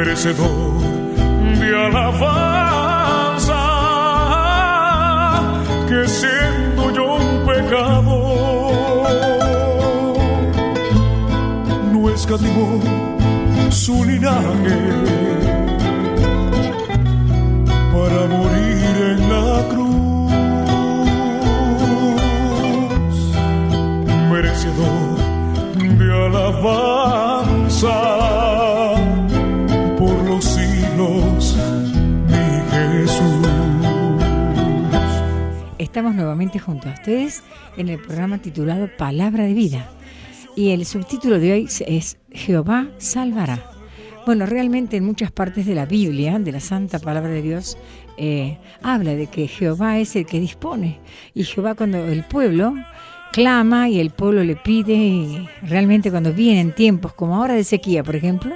merecedor de alabanza, que siendo yo un pecador, no escatimó su linaje para morir en la cruz, merecedor de alabanza por los siglos, mi Jesús. Estamos nuevamente junto a ustedes en el programa titulado Palabra de Vida, y el subtítulo de hoy es Jehová salvará. Bueno, realmente en muchas partes de la Biblia, de la Santa Palabra de Dios, habla de que Jehová es el que dispone, y Jehová, cuando el pueblo clama y el pueblo le pide, y realmente cuando vienen tiempos como ahora de sequía, por ejemplo,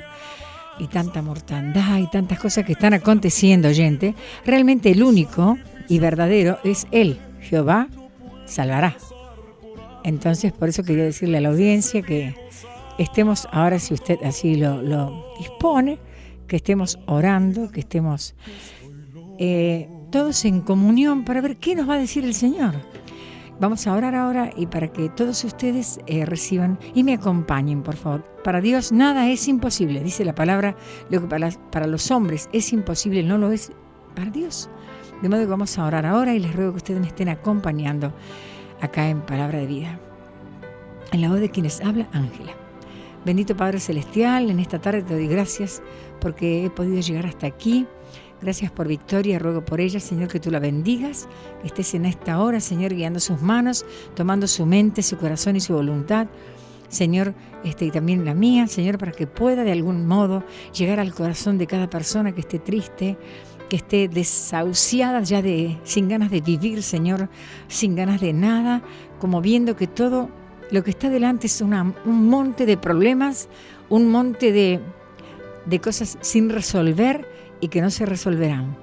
y tanta mortandad y tantas cosas que están aconteciendo, gente, realmente el único y verdadero es Él, Jehová salvará. Entonces, por eso quería decirle a la audiencia que estemos ahora, si usted así lo dispone, que estemos orando, que estemos todos en comunión para ver qué nos va a decir el Señor. Vamos a orar ahora, y para que todos ustedes reciban y me acompañen, por favor. Para Dios nada es imposible, dice la palabra. Lo que para los hombres es imposible, no lo es para Dios. De modo que vamos a orar ahora, y les ruego que ustedes me estén acompañando acá en Palabra de Vida, en la voz de quienes habla Ángela. Bendito Padre Celestial, en esta tarde te doy gracias porque he podido llegar hasta aquí. Gracias por Victoria, ruego por ella, Señor, que tú la bendigas, que estés en esta hora, Señor, guiando sus manos, tomando su mente, su corazón y su voluntad, Señor, y también la mía, Señor, para que pueda de algún modo llegar al corazón de cada persona que esté triste, que esté desahuciada ya sin ganas de vivir, Señor, sin ganas de nada, como viendo que todo lo que está delante es un monte de problemas, un monte de cosas sin resolver y que no se resolverán.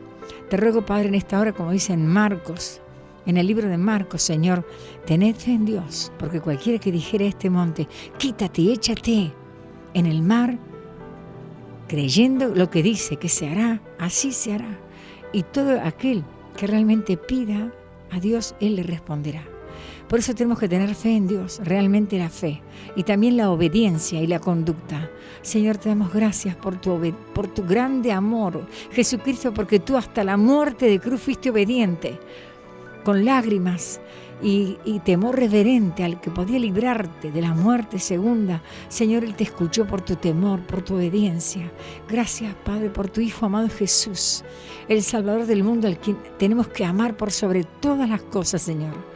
Te ruego, Padre, en esta hora, como dice en Marcos, en el libro de Marcos, Señor, tened fe en Dios, porque cualquiera que dijere a este monte, quítate y échate en el mar, creyendo lo que dice que se hará, así se hará. Y todo aquel que realmente pida a Dios, Él le responderá. Por eso tenemos que tener fe en Dios, realmente la fe, y también la obediencia y la conducta. Señor, te damos gracias por tu grande amor, Jesucristo, porque tú hasta la muerte de cruz fuiste obediente, con lágrimas y temor reverente al que podía librarte de la muerte segunda. Señor, Él te escuchó por tu temor, por tu obediencia. Gracias, Padre, por tu Hijo amado Jesús, el Salvador del mundo, al quien tenemos que amar por sobre todas las cosas, Señor.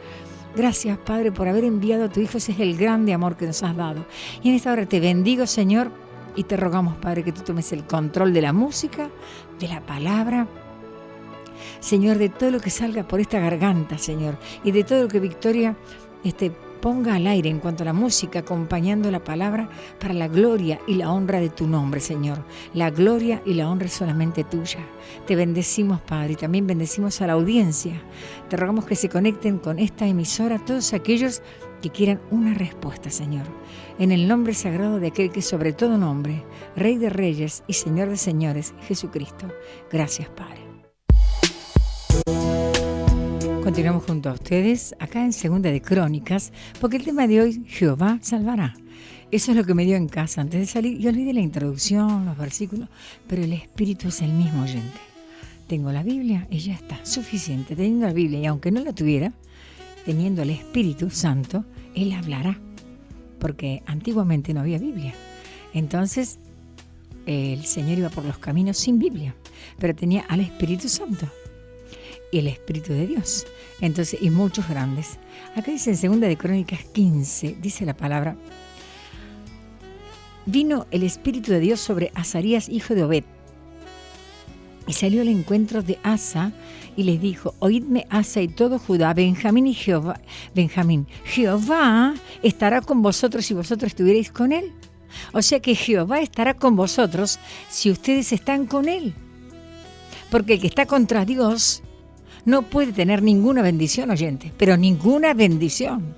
Gracias, Padre, por haber enviado a tu Hijo. Ese es el grande amor que nos has dado. Y en esta hora te bendigo, Señor, y te rogamos, Padre, que tú tomes el control de la música, de la palabra, Señor, de todo lo que salga por esta garganta, Señor, y de todo lo que Victoria ponga al aire en cuanto a la música, acompañando la palabra, para la gloria y la honra de tu nombre, Señor. La gloria y la honra es solamente tuya. Te bendecimos, Padre, y también bendecimos a la audiencia. Te rogamos que se conecten con esta emisora todos aquellos que quieran una respuesta, Señor. En el nombre sagrado de aquel que es sobre todo nombre, Rey de Reyes y Señor de Señores, Jesucristo. Gracias, Padre. Continuamos junto a ustedes, acá en Segunda de Crónicas, porque el tema de hoy, Jehová salvará. Eso es lo que me dio en casa antes de salir. Yo olvidé la introducción, los versículos, pero el Espíritu es el mismo, oyente. Tengo la Biblia y ya está, suficiente. Teniendo la Biblia, y aunque no la tuviera, teniendo el Espíritu Santo, Él hablará. Porque antiguamente no había Biblia. Entonces, el Señor iba por los caminos sin Biblia, pero tenía al Espíritu Santo y el Espíritu de Dios. Entonces, y muchos grandes. Acá dice en Segunda de Crónicas 15, dice la palabra: vino el Espíritu de Dios sobre Azarías, hijo de Obed, y salió al encuentro de Asa y les dijo: oídme, Asa y todo Judá, Benjamín Jehová estará con vosotros si vosotros estuvierais con él. O sea que Jehová estará con vosotros si ustedes están con él. Porque el que está contra Dios no puede tener ninguna bendición, oyente, pero ninguna bendición.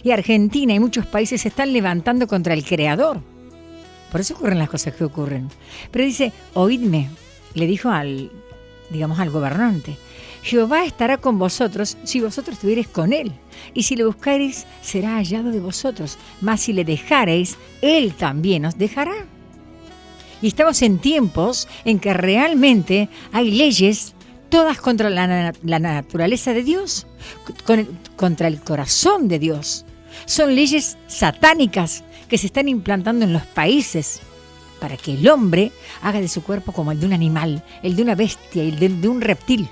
Y Argentina y muchos países se están levantando contra el Creador. Por eso ocurren las cosas que ocurren. Pero dice, oídme, le dijo al gobernante. Jehová estará con vosotros si vosotros estuviereis con él. Y si le buscareis, será hallado de vosotros. Mas si le dejareis, él también os dejará. Y estamos en tiempos en que realmente hay leyes todas contra la naturaleza de Dios, contra el corazón de Dios. Son leyes satánicas que se están implantando en los países para que el hombre haga de su cuerpo como el de un animal, el de una bestia, el de un reptil.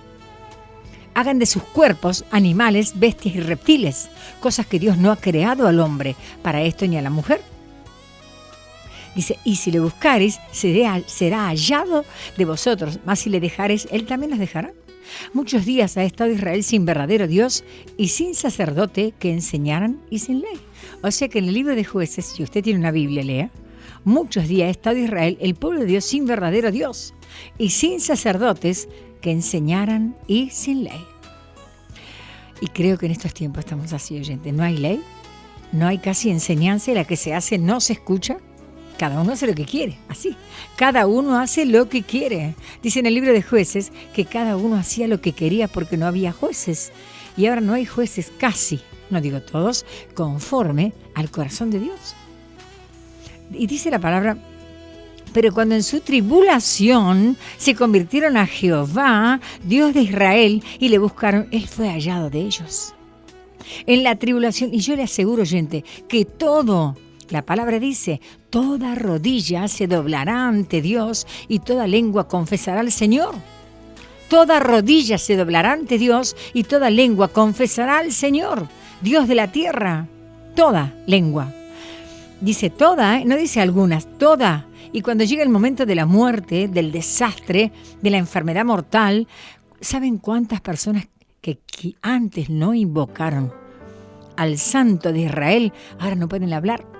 Hagan de sus cuerpos animales, bestias y reptiles, cosas que Dios no ha creado al hombre para esto ni a la mujer. Dice, y si le buscareis, será hallado de vosotros, mas si le dejareis, él también os dejará. Muchos días ha estado Israel sin verdadero Dios y sin sacerdote que enseñaran y sin ley. O sea que en el libro de Jueces, si usted tiene una Biblia, lea, muchos días ha estado Israel, el pueblo de Dios, sin verdadero Dios y sin sacerdotes que enseñaran y sin ley. Y creo que en estos tiempos estamos así, oyentes. No hay ley, no hay casi enseñanza y la que se hace no se escucha. Cada uno hace lo que quiere, así. Cada uno hace lo que quiere. Dice en el libro de Jueces que cada uno hacía lo que quería porque no había jueces. Y ahora no hay jueces casi, no digo todos, conforme al corazón de Dios. Y dice la palabra, pero cuando en su tribulación se convirtieron a Jehová, Dios de Israel, y le buscaron, él fue hallado de ellos. En la tribulación, y yo le aseguro, oyente, que todo... La palabra dice, toda rodilla se doblará ante Dios y toda lengua confesará al Señor. Toda rodilla se doblará ante Dios y toda lengua confesará al Señor, Dios de la tierra. Toda lengua. Dice toda, no dice algunas, toda. Y cuando llega el momento de la muerte, del desastre, de la enfermedad mortal, ¿saben cuántas personas que antes no invocaron al Santo de Israel ahora no pueden hablar?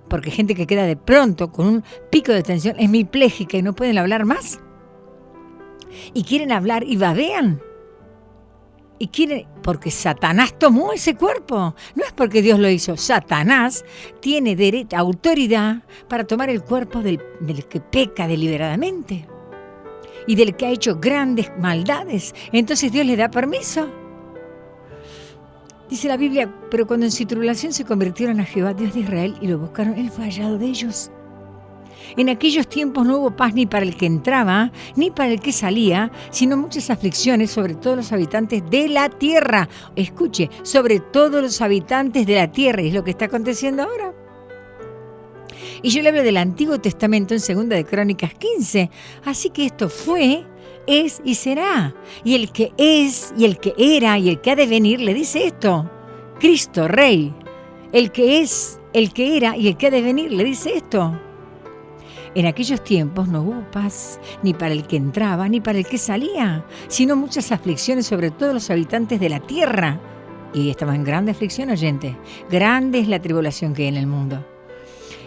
Porque gente que queda de pronto con un pico de tensión hemipléjica y no pueden hablar más. Y quieren hablar y babean. Y quieren, porque Satanás tomó ese cuerpo. No es porque Dios lo hizo. Satanás tiene autoridad para tomar el cuerpo del que peca deliberadamente. Y del que ha hecho grandes maldades. Entonces Dios le da permiso. Dice la Biblia, pero cuando en su tribulación se convirtieron a Jehová, Dios de Israel, y lo buscaron, él fue hallado de ellos. En aquellos tiempos no hubo paz ni para el que entraba, ni para el que salía, sino muchas aflicciones sobre todos los habitantes de la tierra. Escuche, sobre todos los habitantes de la tierra, y es lo que está aconteciendo ahora. Y yo le hablo del Antiguo Testamento en 2 de Crónicas 15. Así que esto fue, es y será. Y el que es, y el que era, y el que ha de venir, le dice esto. Cristo, Rey. El que es, el que era, y el que ha de venir, le dice esto. En aquellos tiempos no hubo paz, ni para el que entraba, ni para el que salía, sino muchas aflicciones sobre todos los habitantes de la tierra. Y estamos en grande aflicción, oyente. Grande es la tribulación que hay en el mundo.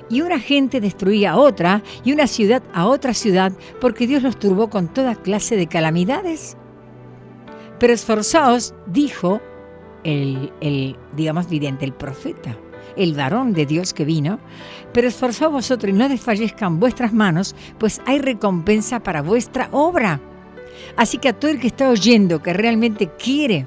Y una gente destruía a otra, y una ciudad a otra ciudad, porque Dios los turbó con toda clase de calamidades. Pero esforzaos, dijo el vidente, el profeta, el varón de Dios que vino, pero esforzaos vosotros y no desfallezcan vuestras manos, pues hay recompensa para vuestra obra. Así que a todo el que está oyendo, que realmente quiere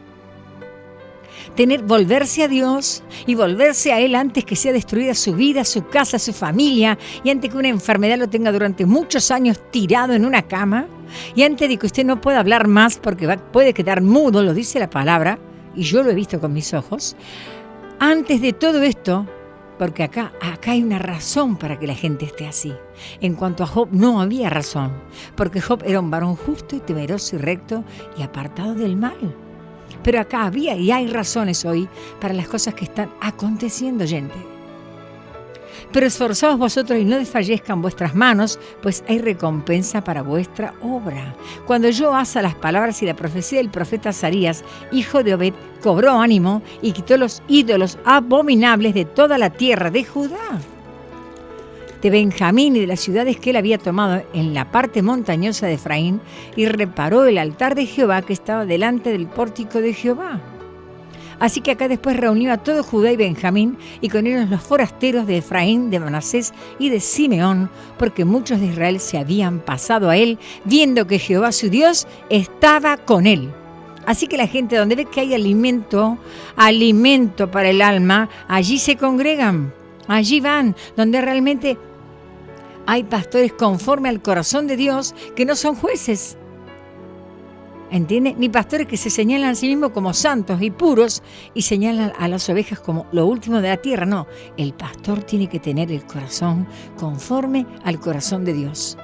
volverse a Dios y volverse a Él antes que sea destruida su vida, su casa, su familia, y antes que una enfermedad lo tenga durante muchos años tirado en una cama, y antes de que usted no pueda hablar más porque puede quedar mudo, lo dice la palabra, y yo lo he visto con mis ojos. Antes de todo esto, porque acá hay una razón para que la gente esté así. En cuanto a Job, no había razón, porque Job era un varón justo y temeroso y recto y apartado del mal. Pero acá había y hay razones hoy para las cosas que están aconteciendo, gente. Pero esforzaos vosotros y no desfallezcan vuestras manos, pues hay recompensa para vuestra obra. Cuando yo asa las palabras y la profecía del profeta Azarías, hijo de Obed, cobró ánimo y quitó los ídolos abominables de toda la tierra de Judá, de Benjamín y de las ciudades que él había tomado en la parte montañosa de Efraín, y reparó el altar de Jehová que estaba delante del pórtico de Jehová. Así que acá después reunió a todo Judá y Benjamín, y con ellos los forasteros de Efraín, de Manasés y de Simeón, porque muchos de Israel se habían pasado a él, viendo que Jehová su Dios estaba con él. Así que la gente, donde ve que hay alimento para el alma, allí se congregan, allí van, donde realmente hay pastores conforme al corazón de Dios, que no son jueces. ¿Entiende? Ni pastores que se señalan a sí mismos como santos y puros y señalan a las ovejas como lo último de la tierra. No, el pastor tiene que tener el corazón conforme al corazón de Dios.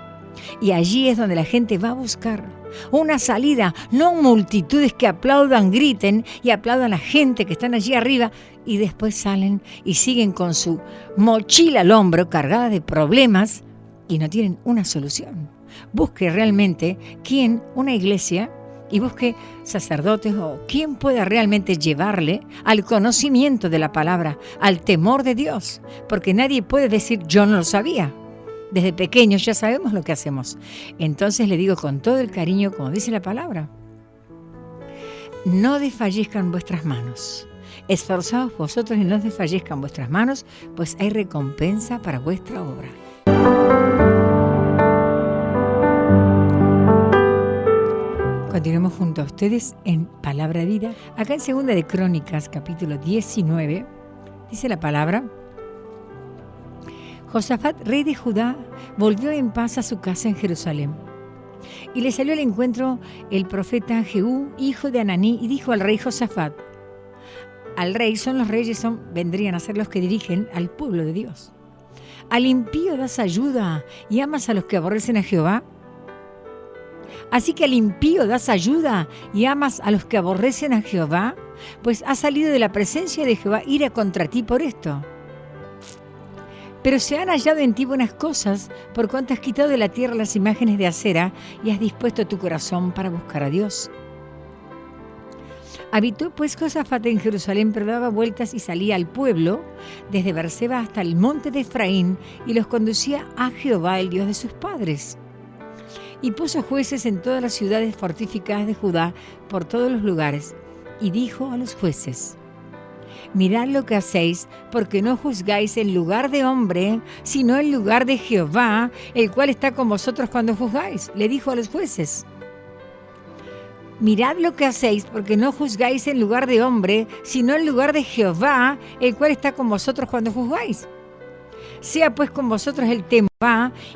Y allí es donde la gente va a buscar una salida, no multitudes que aplaudan, griten y aplaudan a la gente que están allí arriba y después salen y siguen con su mochila al hombro cargada de problemas y no tienen una solución. Busque realmente una iglesia, y busque sacerdotes o quien pueda realmente llevarle al conocimiento de la palabra, al temor de Dios, porque nadie puede decir yo no lo sabía. Desde pequeños ya sabemos lo que hacemos. Entonces le digo con todo el cariño, como dice la palabra, no desfallezcan vuestras manos. Esforzaos vosotros y no desfallezcan vuestras manos, pues hay recompensa para vuestra obra. Continuemos junto a ustedes en Palabra de Vida. Acá en 2 de Crónicas, capítulo 19, dice la palabra: Josafat, rey de Judá, volvió en paz a su casa en Jerusalén. Y le salió al encuentro el profeta Jehú, hijo de Ananí, y dijo al rey Josafat: al rey, los reyes vendrían a ser los que dirigen al pueblo de Dios. ¿Al impío das ayuda y amas a los que aborrecen a Jehová? Así que al impío das ayuda y amas a los que aborrecen a Jehová, pues ha salido de la presencia de Jehová ira contra ti por esto. Pero se han hallado en ti buenas cosas, por cuanto has quitado de la tierra las imágenes de acera y has dispuesto tu corazón para buscar a Dios. Habitó pues Josafat en Jerusalén, pero daba vueltas y salía al pueblo, desde Berseba hasta el monte de Efraín, y los conducía a Jehová, el Dios de sus padres. Y puso jueces en todas las ciudades fortificadas de Judá, por todos los lugares, y dijo a los jueces: mirad lo que hacéis, porque no juzgáis en lugar de hombre, sino en lugar de Jehová, el cual está con vosotros cuando juzgáis. Le dijo a los jueces: mirad lo que hacéis, porque no juzgáis en lugar de hombre, sino en lugar de Jehová, el cual está con vosotros cuando juzgáis. Sea pues con vosotros el temor,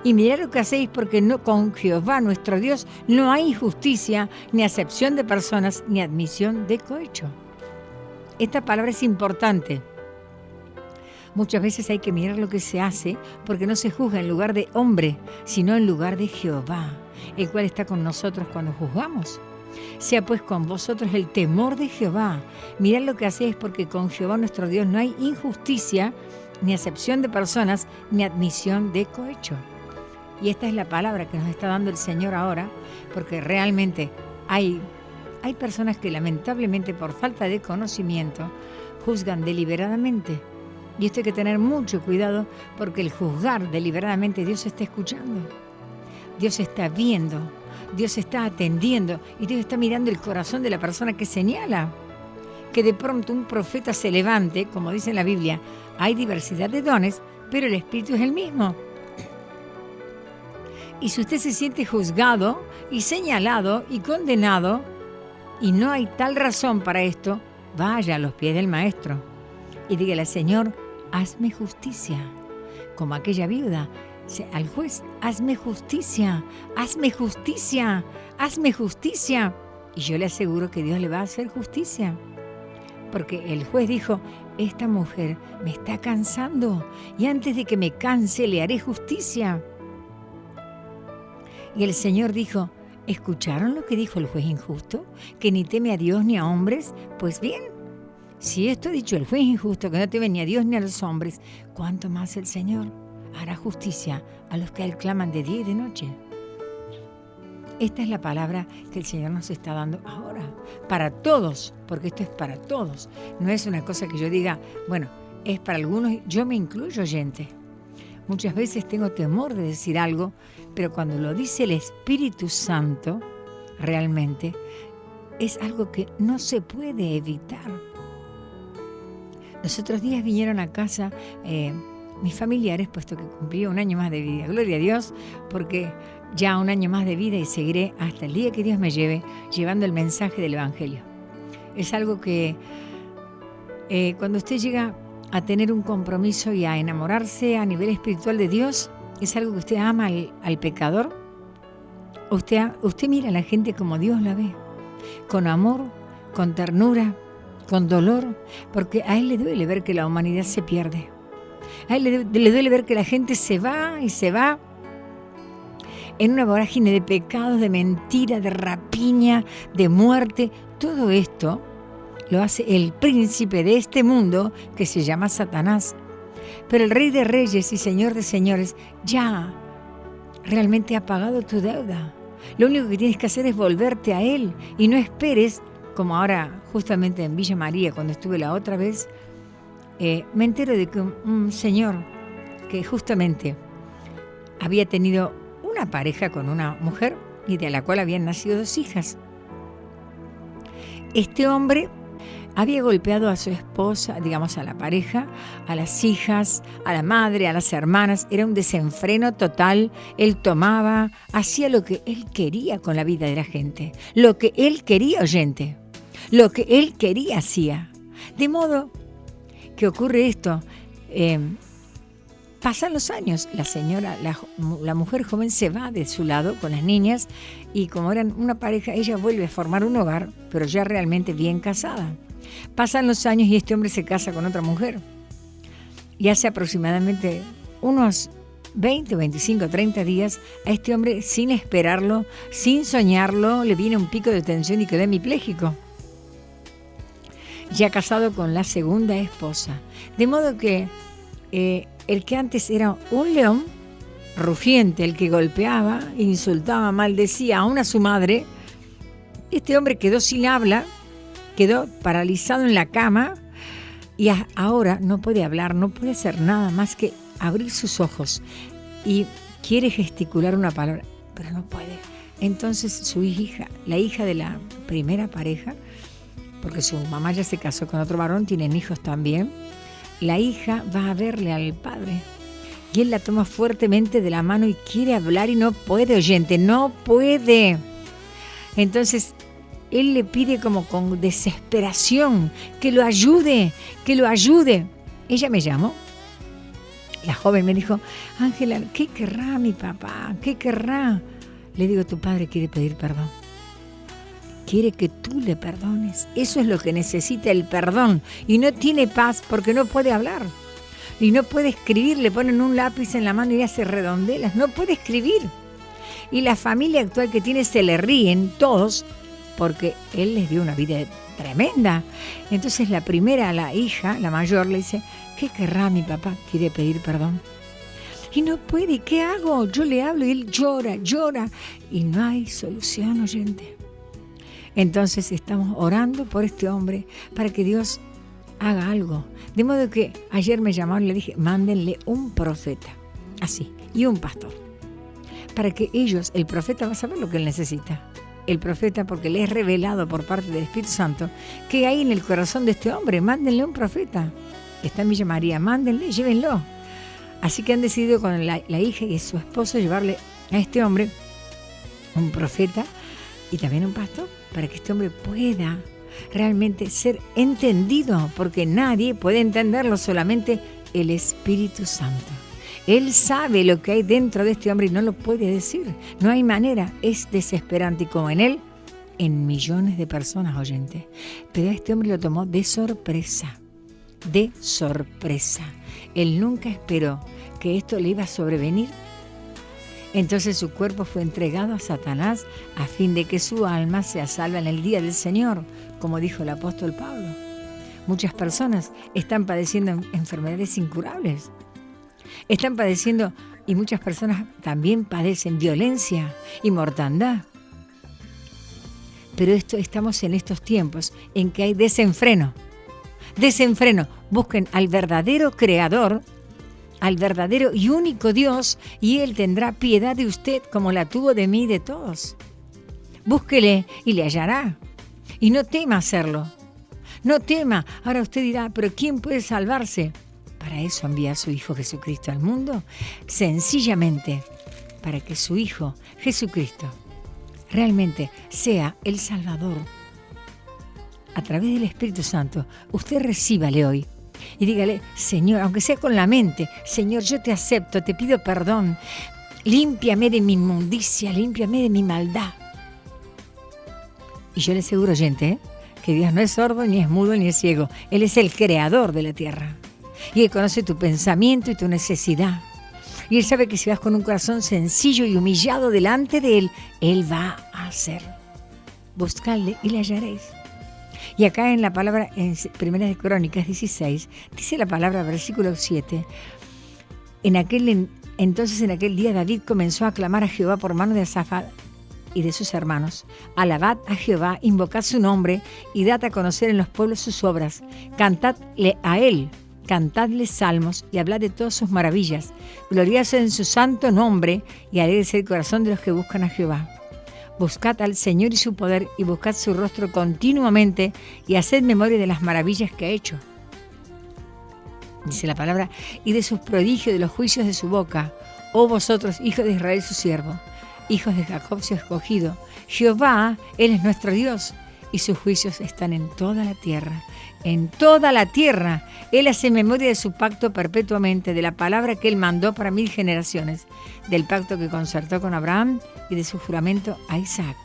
y mirad lo que hacéis, porque no, con Jehová nuestro Dios no hay injusticia, ni acepción de personas, ni admisión de cohecho. Esta palabra es importante. Muchas veces hay que mirar lo que se hace, porque no se juzga en lugar de hombre, sino en lugar de Jehová, el cual está con nosotros cuando juzgamos. Sea pues con vosotros el temor de Jehová. Mirad lo que hacéis, porque con Jehová nuestro Dios no hay injusticia, ni acepción de personas, ni admisión de cohecho. Y esta es la palabra que nos está dando el Señor ahora, porque realmente hay personas que lamentablemente por falta de conocimiento juzgan deliberadamente. Y esto hay que tener mucho cuidado, porque el juzgar deliberadamente, Dios está escuchando, Dios está viendo, Dios está atendiendo y Dios está mirando el corazón de la persona que señala. Que de pronto un profeta se levante, como dice en la Biblia, hay diversidad de dones, pero el Espíritu es el mismo. Y si usted se siente juzgado y señalado y condenado, y no hay tal razón para esto, vaya a los pies del Maestro y dígale: Señor, hazme justicia. Como aquella viuda, al juez: hazme justicia, hazme justicia, hazme justicia. Y yo le aseguro que Dios le va a hacer justicia. Porque el juez dijo: esta mujer me está cansando, y antes de que me canse le haré justicia. Y el Señor dijo: ¿escucharon lo que dijo el juez injusto? Que ni teme a Dios ni a hombres. Pues bien, si esto ha dicho el juez injusto, que no teme ni a Dios ni a los hombres, ¿cuánto más el Señor hará justicia a los que a Él claman de día y de noche? Esta es la palabra que el Señor nos está dando ahora, para todos, porque esto es para todos. No es una cosa que yo diga, bueno, es para algunos, yo me incluyo, oyente. Muchas veces tengo temor de decir algo, pero cuando lo dice el Espíritu Santo, realmente es algo que no se puede evitar. Los otros días vinieron a casa mis familiares, puesto que cumplí un año más de vida. Gloria a Dios, porque ya un año más de vida y seguiré hasta el día que Dios me lleve, llevando el mensaje del Evangelio. Es algo que cuando usted llega a tener un compromiso y a enamorarse a nivel espiritual de Dios, es algo que usted ama al pecador. Usted mira a la gente como Dios la ve, con amor, con ternura, con dolor, porque a Él le duele ver que la humanidad se pierde. A Él le duele ver que la gente se va y se va en una vorágine de pecados, de mentira, de rapiña, de muerte. Todo esto lo hace el príncipe de este mundo que se llama Satanás. Pero el Rey de Reyes y Señor de Señores ya realmente ha pagado tu deuda. Lo único que tienes que hacer es volverte a Él y no esperes, como ahora justamente en Villa María, cuando estuve la otra vez, me entero de que un señor que justamente había tenido una pareja con una mujer y de la cual habían nacido 2 hijas. Este hombre había golpeado a su esposa, digamos a la pareja, a las hijas, a la madre, a las hermanas. Era un desenfreno total. Él tomaba, hacía lo que él quería con la vida de la gente. Lo que él quería, oyente. Lo que él quería hacía. De modo que ocurre esto. Pasan los años, la mujer joven se va de su lado con las niñas y como eran una pareja, ella vuelve a formar un hogar, pero ya realmente bien casada. Pasan los años y este hombre se casa con otra mujer. Y hace aproximadamente unos 20, 25, 30 días, a este hombre, sin esperarlo, sin soñarlo, le viene un pico de tensión y quedó hemipléjico. Ya casado con la segunda esposa. De modo que el que antes era un león rugiente, el que golpeaba, insultaba, maldecía aún a su madre, este hombre quedó sin habla, quedó paralizado en la cama y ahora no puede hablar, no puede hacer nada más que abrir sus ojos y quiere gesticular una palabra, pero no puede. Entonces su hija, la hija de la primera pareja, porque su mamá ya se casó con otro varón, tienen hijos también, la hija va a verle al padre y él la toma fuertemente de la mano y quiere hablar y no puede, oyente, no puede. Entonces él le pide como con desesperación que lo ayude, que lo ayude. Ella me llamó, la joven me dijo, Ángela, ¿qué querrá mi papá? ¿Qué querrá? Le digo, tu padre quiere pedir perdón. Quiere que tú le perdones. Eso es lo que necesita, el perdón. Y no tiene paz porque no puede hablar. Y no puede escribir. Le ponen un lápiz en la mano y hace redondelas. No puede escribir. Y la familia actual que tiene se le ríen todos porque él les dio una vida tremenda. Entonces la primera, la hija, la mayor, le dice, ¿qué querrá mi papá? Quiere pedir perdón. Y no puede. ¿Qué hago? Yo le hablo y él llora, llora. Y no hay solución, oyente. Entonces estamos orando por este hombre para que Dios haga algo. De modo que ayer me llamaron y le dije, mándenle un profeta, así, y un pastor. Para que ellos, el profeta va a saber lo que él necesita. El profeta porque le es revelado por parte del Espíritu Santo que hay en el corazón de este hombre. Mándenle un profeta. Está en Villa María, mándenle, llévenlo. Así que han decidido con la hija y su esposo llevarle a este hombre un profeta y también un pastor, para que este hombre pueda realmente ser entendido, porque nadie puede entenderlo, solamente el Espíritu Santo. Él sabe lo que hay dentro de este hombre y no lo puede decir. No hay manera, es desesperante, y como en él, en millones de personas, oyentes. Pero a este hombre lo tomó de sorpresa, de sorpresa. Él nunca esperó que esto le iba a sobrevenir. Entonces su cuerpo fue entregado a Satanás a fin de que su alma sea salva en el día del Señor, como dijo el apóstol Pablo. Muchas personas están padeciendo enfermedades incurables. Están padeciendo, y muchas personas también padecen violencia y mortandad. Pero estamos en estos tiempos en que hay desenfreno. Desenfreno. Busquen al verdadero Creador, al verdadero y único Dios, y Él tendrá piedad de usted como la tuvo de mí y de todos. Búsquele y le hallará. Y no tema hacerlo. no tema. Ahora usted dirá, ¿pero quién puede salvarse? Para eso envía a su Hijo Jesucristo al mundo, sencillamente para que su Hijo Jesucristo realmente sea el Salvador. A través del Espíritu Santo, usted recíbale hoy y dígale, Señor, aunque sea con la mente, Señor, yo te acepto, te pido perdón, límpiame de mi inmundicia, límpiame de mi maldad. Y yo le aseguro, oyente, que Dios no es sordo, ni es mudo, ni es ciego. Él es el creador de la tierra. Y Él conoce tu pensamiento y tu necesidad. Y Él sabe que si vas con un corazón sencillo y humillado delante de Él, Él va a hacer. Buscadle y le hallaréis. Y acá en la palabra, en Primera de Crónicas 16, dice la palabra, versículo 7, entonces en aquel día David comenzó a clamar a Jehová por mano de Asaf y de sus hermanos. Alabad a Jehová, invocad su nombre y dad a conocer en los pueblos sus obras. Cantadle a Él, cantadle salmos y hablad de todas sus maravillas. Gloriad en su santo nombre y alégrese el corazón de los que buscan a Jehová. Buscad al Señor y su poder y buscad su rostro continuamente y haced memoria de las maravillas que ha hecho. Dice la palabra, y de sus prodigios, de los juicios de su boca, oh vosotros, hijos de Israel su siervo, hijos de Jacob su escogido. Jehová, Él es nuestro Dios, y sus juicios están en toda la tierra. En toda la tierra, Él hace memoria de su pacto perpetuamente, de la palabra que Él mandó para 1000 generaciones, del pacto que concertó con Abraham y de su juramento a Isaac.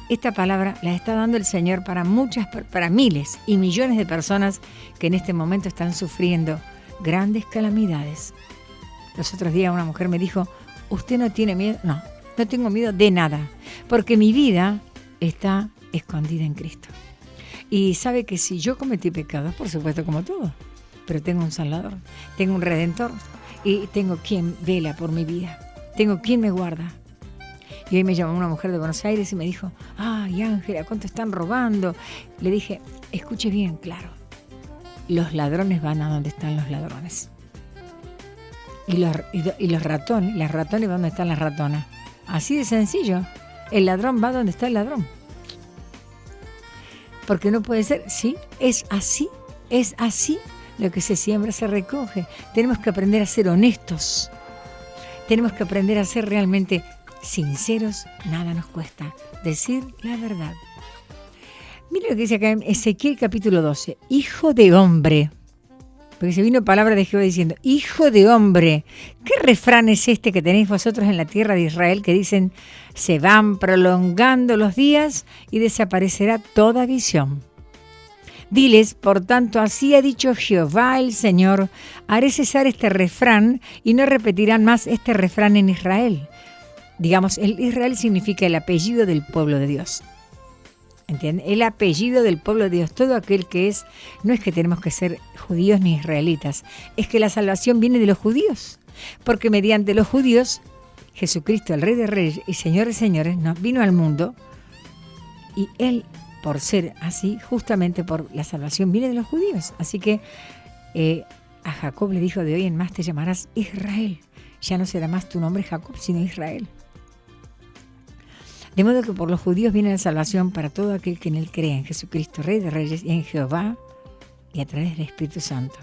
Esta palabra la está dando el Señor para miles y millones de personas que en este momento están sufriendo grandes calamidades. Los otros días una mujer me dijo, ¿usted no tiene miedo? No, no tengo miedo de nada, porque mi vida está escondida en Cristo. Y sabe que si yo cometí pecados, por supuesto como todo, pero tengo un Salvador, tengo un Redentor y tengo quien vela por mi vida, tengo quien me guarda. Y hoy me llamó una mujer de Buenos Aires y me dijo, ay Ángela, ¿cuánto están robando? Le dije, escuche bien, claro, los ladrones van a donde están los ladrones. Y los ratones, las ratones van donde están las ratonas. Así de sencillo, el ladrón va donde está el ladrón. Porque no puede ser, sí, es así, lo que se siembra se recoge. Tenemos que aprender a ser honestos, tenemos que aprender a ser realmente sinceros, nada nos cuesta decir la verdad. Mire lo que dice acá en Ezequiel capítulo 12, hijo de hombre, porque se vino palabra de Jehová diciendo, hijo de hombre, ¿qué refrán es este que tenéis vosotros en la tierra de Israel que dicen, se van prolongando los días y desaparecerá toda visión? Diles, por tanto, así ha dicho Jehová el Señor, haré cesar este refrán y no repetirán más este refrán en Israel. Digamos, el Israel significa el apellido del pueblo de Dios. ¿Entienden? El apellido del pueblo de Dios, todo aquel que es, no es que tenemos que ser judíos ni israelitas, es que la salvación viene de los judíos, porque mediante los judíos, Jesucristo, el Rey de Reyes y Señor de Señores, nos vino al mundo y Él, por ser así, justamente por la salvación viene de los judíos. Así que a Jacob le dijo, de hoy en más te llamarás Israel, ya no será más tu nombre Jacob, sino Israel. De modo que por los judíos viene la salvación para todo aquel que en Él cree, en Jesucristo, Rey de Reyes, y en Jehová, y a través del Espíritu Santo.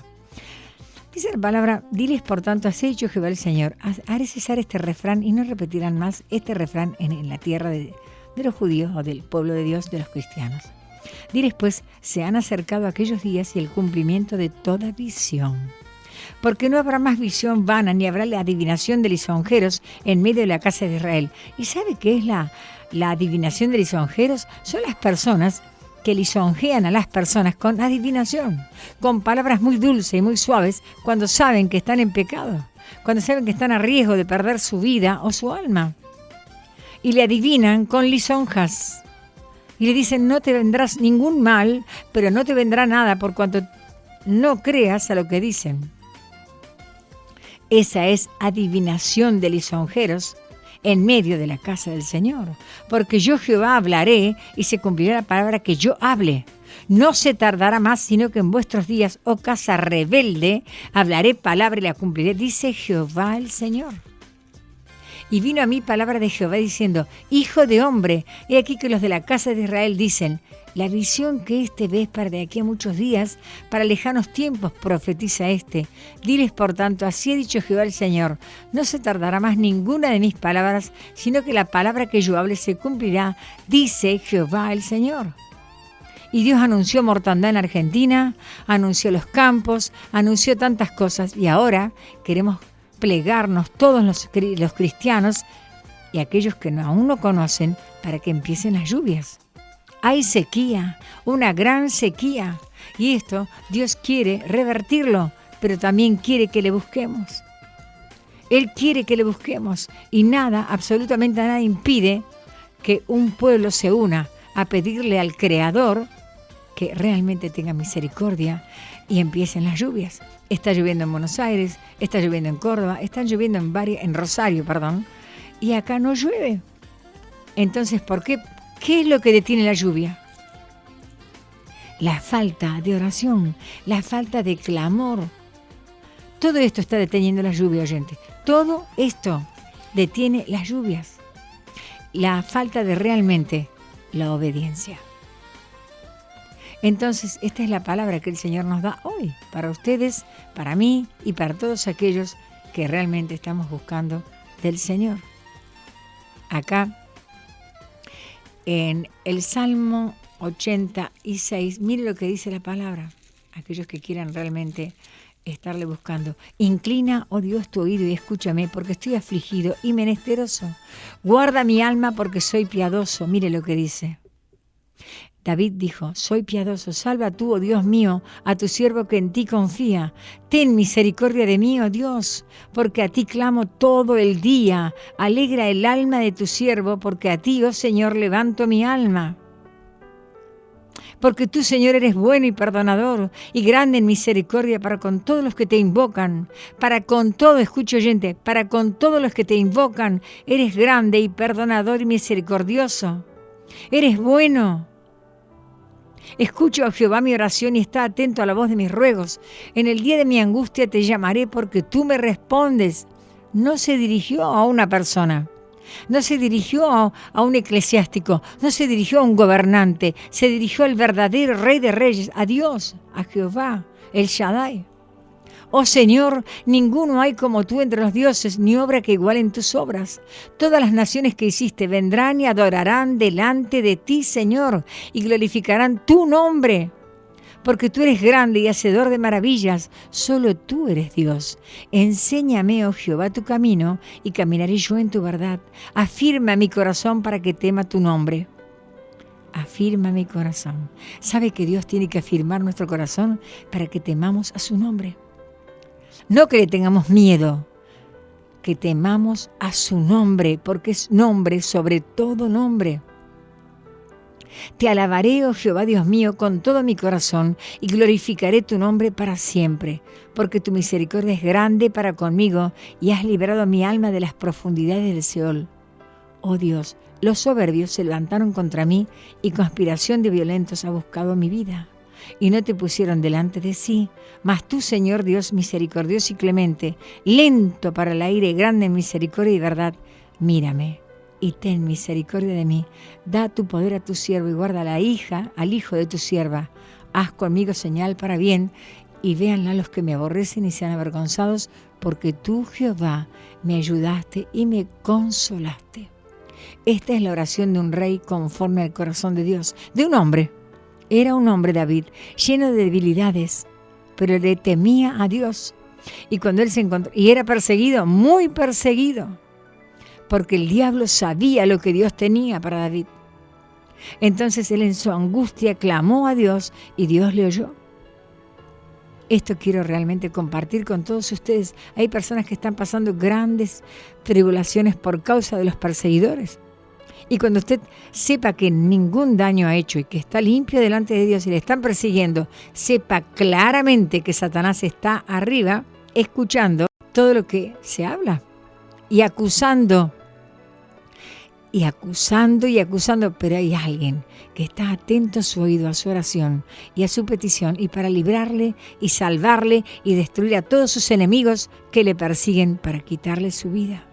Dice la palabra, diles por tanto, así ha dicho Jehová el Señor, haré cesar este refrán y no repetirán más este refrán en la tierra de los judíos o del pueblo de Dios, de los cristianos. Diles pues, se han acercado aquellos días y el cumplimiento de toda visión. Porque no habrá más visión vana, ni habrá la adivinación de lisonjeros en medio de la casa de Israel. ¿Y sabe qué es la adivinación de lisonjeros? Son las personas que lisonjean a las personas con adivinación, con palabras muy dulces y muy suaves, cuando saben que están en pecado, cuando saben que están a riesgo de perder su vida o su alma. Y le adivinan con lisonjas. Y le dicen, no te vendrás ningún mal, pero no te vendrá nada por cuanto no creas a lo que dicen. Esa es adivinación de lisonjeros en medio de la casa del Señor. Porque yo Jehová hablaré y se cumplirá la palabra que yo hable. No se tardará más, sino que en vuestros días, oh casa rebelde, hablaré palabra y la cumpliré, dice Jehová el Señor. Y vino a mí palabra de Jehová diciendo: Hijo de hombre, he aquí que los de la casa de Israel dicen: la visión que ves para de aquí a muchos días, para lejanos tiempos, profetiza Diles, por tanto, así ha dicho Jehová el Señor: no se tardará más ninguna de mis palabras, sino que la palabra que yo hable se cumplirá, dice Jehová el Señor. Y Dios anunció mortandad en Argentina, anunció los campos, anunció tantas cosas, y ahora queremos plegarnos todos los cristianos y aquellos que aún no conocen para que empiecen las lluvias. Hay sequía, una gran sequía, y esto Dios quiere revertirlo, pero también quiere que le busquemos. Él quiere que le busquemos, y nada, absolutamente nada impide que un pueblo se una a pedirle al Creador que realmente tenga misericordia y empiecen las lluvias. Está lloviendo en Buenos Aires, está lloviendo en Córdoba, están lloviendo en Rosario, y acá no llueve. Entonces, ¿por qué? ¿Qué es lo que detiene la lluvia? La falta de oración, la falta de clamor. Todo esto está deteniendo la lluvia, oyente. Todo esto detiene las lluvias. La falta de realmente la obediencia. Entonces, esta es la palabra que el Señor nos da hoy, para ustedes, para mí y para todos aquellos que realmente estamos buscando del Señor. Acá, en el Salmo 86, mire lo que dice la palabra, aquellos que quieran realmente estarle buscando. Inclina, oh Dios, tu oído y escúchame, porque estoy afligido y menesteroso. Guarda mi alma, porque soy piadoso. Mire lo que dice. David dijo: soy piadoso, salva tú, oh Dios mío, a tu siervo que en ti confía. Ten misericordia de mí, oh Dios, porque a ti clamo todo el día. Alegra el alma de tu siervo, porque a ti, oh Señor, levanto mi alma. Porque tú, Señor, eres bueno y perdonador, y grande en misericordia para con todos los que te invocan. Para con todo, escucha oyente, para con todos los que te invocan, eres grande y perdonador y misericordioso. Eres bueno. Escucho, oh Jehová, mi oración y está atento a la voz de mis ruegos. En el día de mi angustia te llamaré porque tú me respondes. No se dirigió a una persona, no se dirigió a un eclesiástico, no se dirigió a un gobernante, se dirigió al verdadero Rey de Reyes, a Dios, a Jehová, el Shaddai. Oh Señor, ninguno hay como tú entre los dioses, ni obra que igualen tus obras. Todas las naciones que hiciste vendrán y adorarán delante de ti, Señor, y glorificarán tu nombre. Porque tú eres grande y hacedor de maravillas, solo tú eres Dios. Enséñame, oh Jehová, tu camino, y caminaré yo en tu verdad. Afirma mi corazón para que tema tu nombre. Afirma mi corazón. ¿Sabe que Dios tiene que afirmar nuestro corazón para que temamos a su nombre? No que le tengamos miedo, que temamos a su nombre, porque es nombre sobre todo nombre. Te alabaré, oh Jehová Dios mío, con todo mi corazón, y glorificaré tu nombre para siempre, porque tu misericordia es grande para conmigo, y has librado mi alma de las profundidades del Seol. Oh Dios, los soberbios se levantaron contra mí, y conspiración de violentos ha buscado mi vida. Y no te pusieron delante de sí, mas tú, Señor Dios misericordioso y clemente, lento para el aire, grande en misericordia y verdad, mírame y ten misericordia de mí. Da tu poder a tu siervo y guarda a la hija, al hijo de tu sierva. Haz conmigo señal para bien, y véanla los que me aborrecen y sean avergonzados, porque tú, Jehová, me ayudaste y me consolaste. Esta es la oración de un rey conforme al corazón de Dios, de un hombre. Era un hombre, David, lleno de debilidades, pero le temía a Dios. Y cuando él se encontró, y era perseguido, muy perseguido, porque el diablo sabía lo que Dios tenía para David. Entonces él en su angustia clamó a Dios y Dios le oyó. Esto quiero realmente compartir con todos ustedes. Hay personas que están pasando grandes tribulaciones por causa de los perseguidores. Y cuando usted sepa que ningún daño ha hecho y que está limpio delante de Dios y le están persiguiendo, sepa claramente que Satanás está arriba, escuchando todo lo que se habla y acusando, pero hay alguien que está atento a su oído, a su oración y a su petición, y para librarle y salvarle y destruir a todos sus enemigos que le persiguen para quitarle su vida.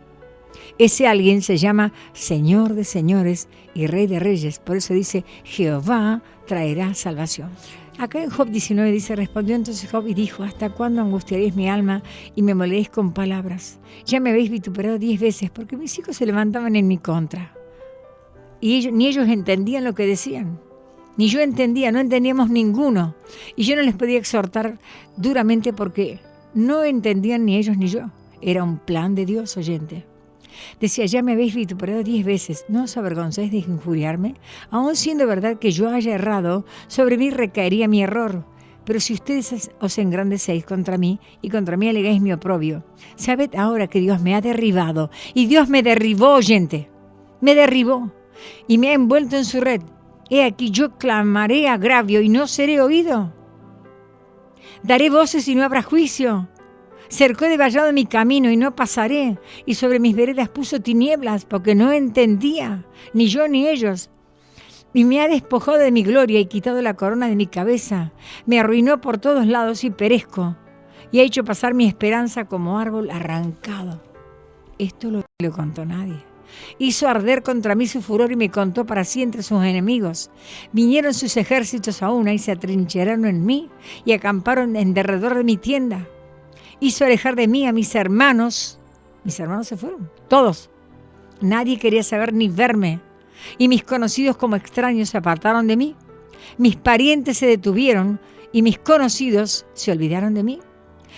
Ese alguien se llama Señor de señores y Rey de reyes. Por eso dice, Jehová traerá salvación. Acá en Job 19 dice, respondió entonces Job y dijo, ¿hasta cuándo angustiaréis mi alma y me moleréis con palabras? Ya me habéis vituperado 10 veces, porque mis hijos se levantaban en mi contra. Y ni ellos entendían lo que decían, ni yo entendía, no entendíamos ninguno. Y yo no les podía exhortar duramente porque no entendían ni ellos ni yo. Era un plan de Dios, oyente. Decía, ya me habéis vituperado 10 veces, ¿no os avergoncéis de injuriarme? Aun siendo verdad que yo haya errado, sobre mí recaería mi error. Pero si ustedes os engrandecéis contra mí y contra mí alegáis mi oprobio, sabed ahora que Dios me ha derribado. Y Dios me derribó, oyente, me derribó y me ha envuelto en su red. He aquí yo clamaré agravio y no seré oído. Daré voces y no habrá juicio. Cercó de vallado mi camino y no pasaré, y sobre mis veredas puso tinieblas, porque no entendía, ni yo ni ellos. Y me ha despojado de mi gloria y quitado la corona de mi cabeza. Me arruinó por todos lados y perezco, y ha hecho pasar mi esperanza como árbol arrancado. Esto lo contó nadie. Hizo arder contra mí su furor y me contó para sí entre sus enemigos. Vinieron sus ejércitos a una y se atrincheraron en mí y acamparon en derredor de mi tienda. Hizo alejar de mí a mis hermanos. Mis hermanos se fueron, todos. Nadie quería saber ni verme. Y mis conocidos como extraños se apartaron de mí. Mis parientes se detuvieron y mis conocidos se olvidaron de mí.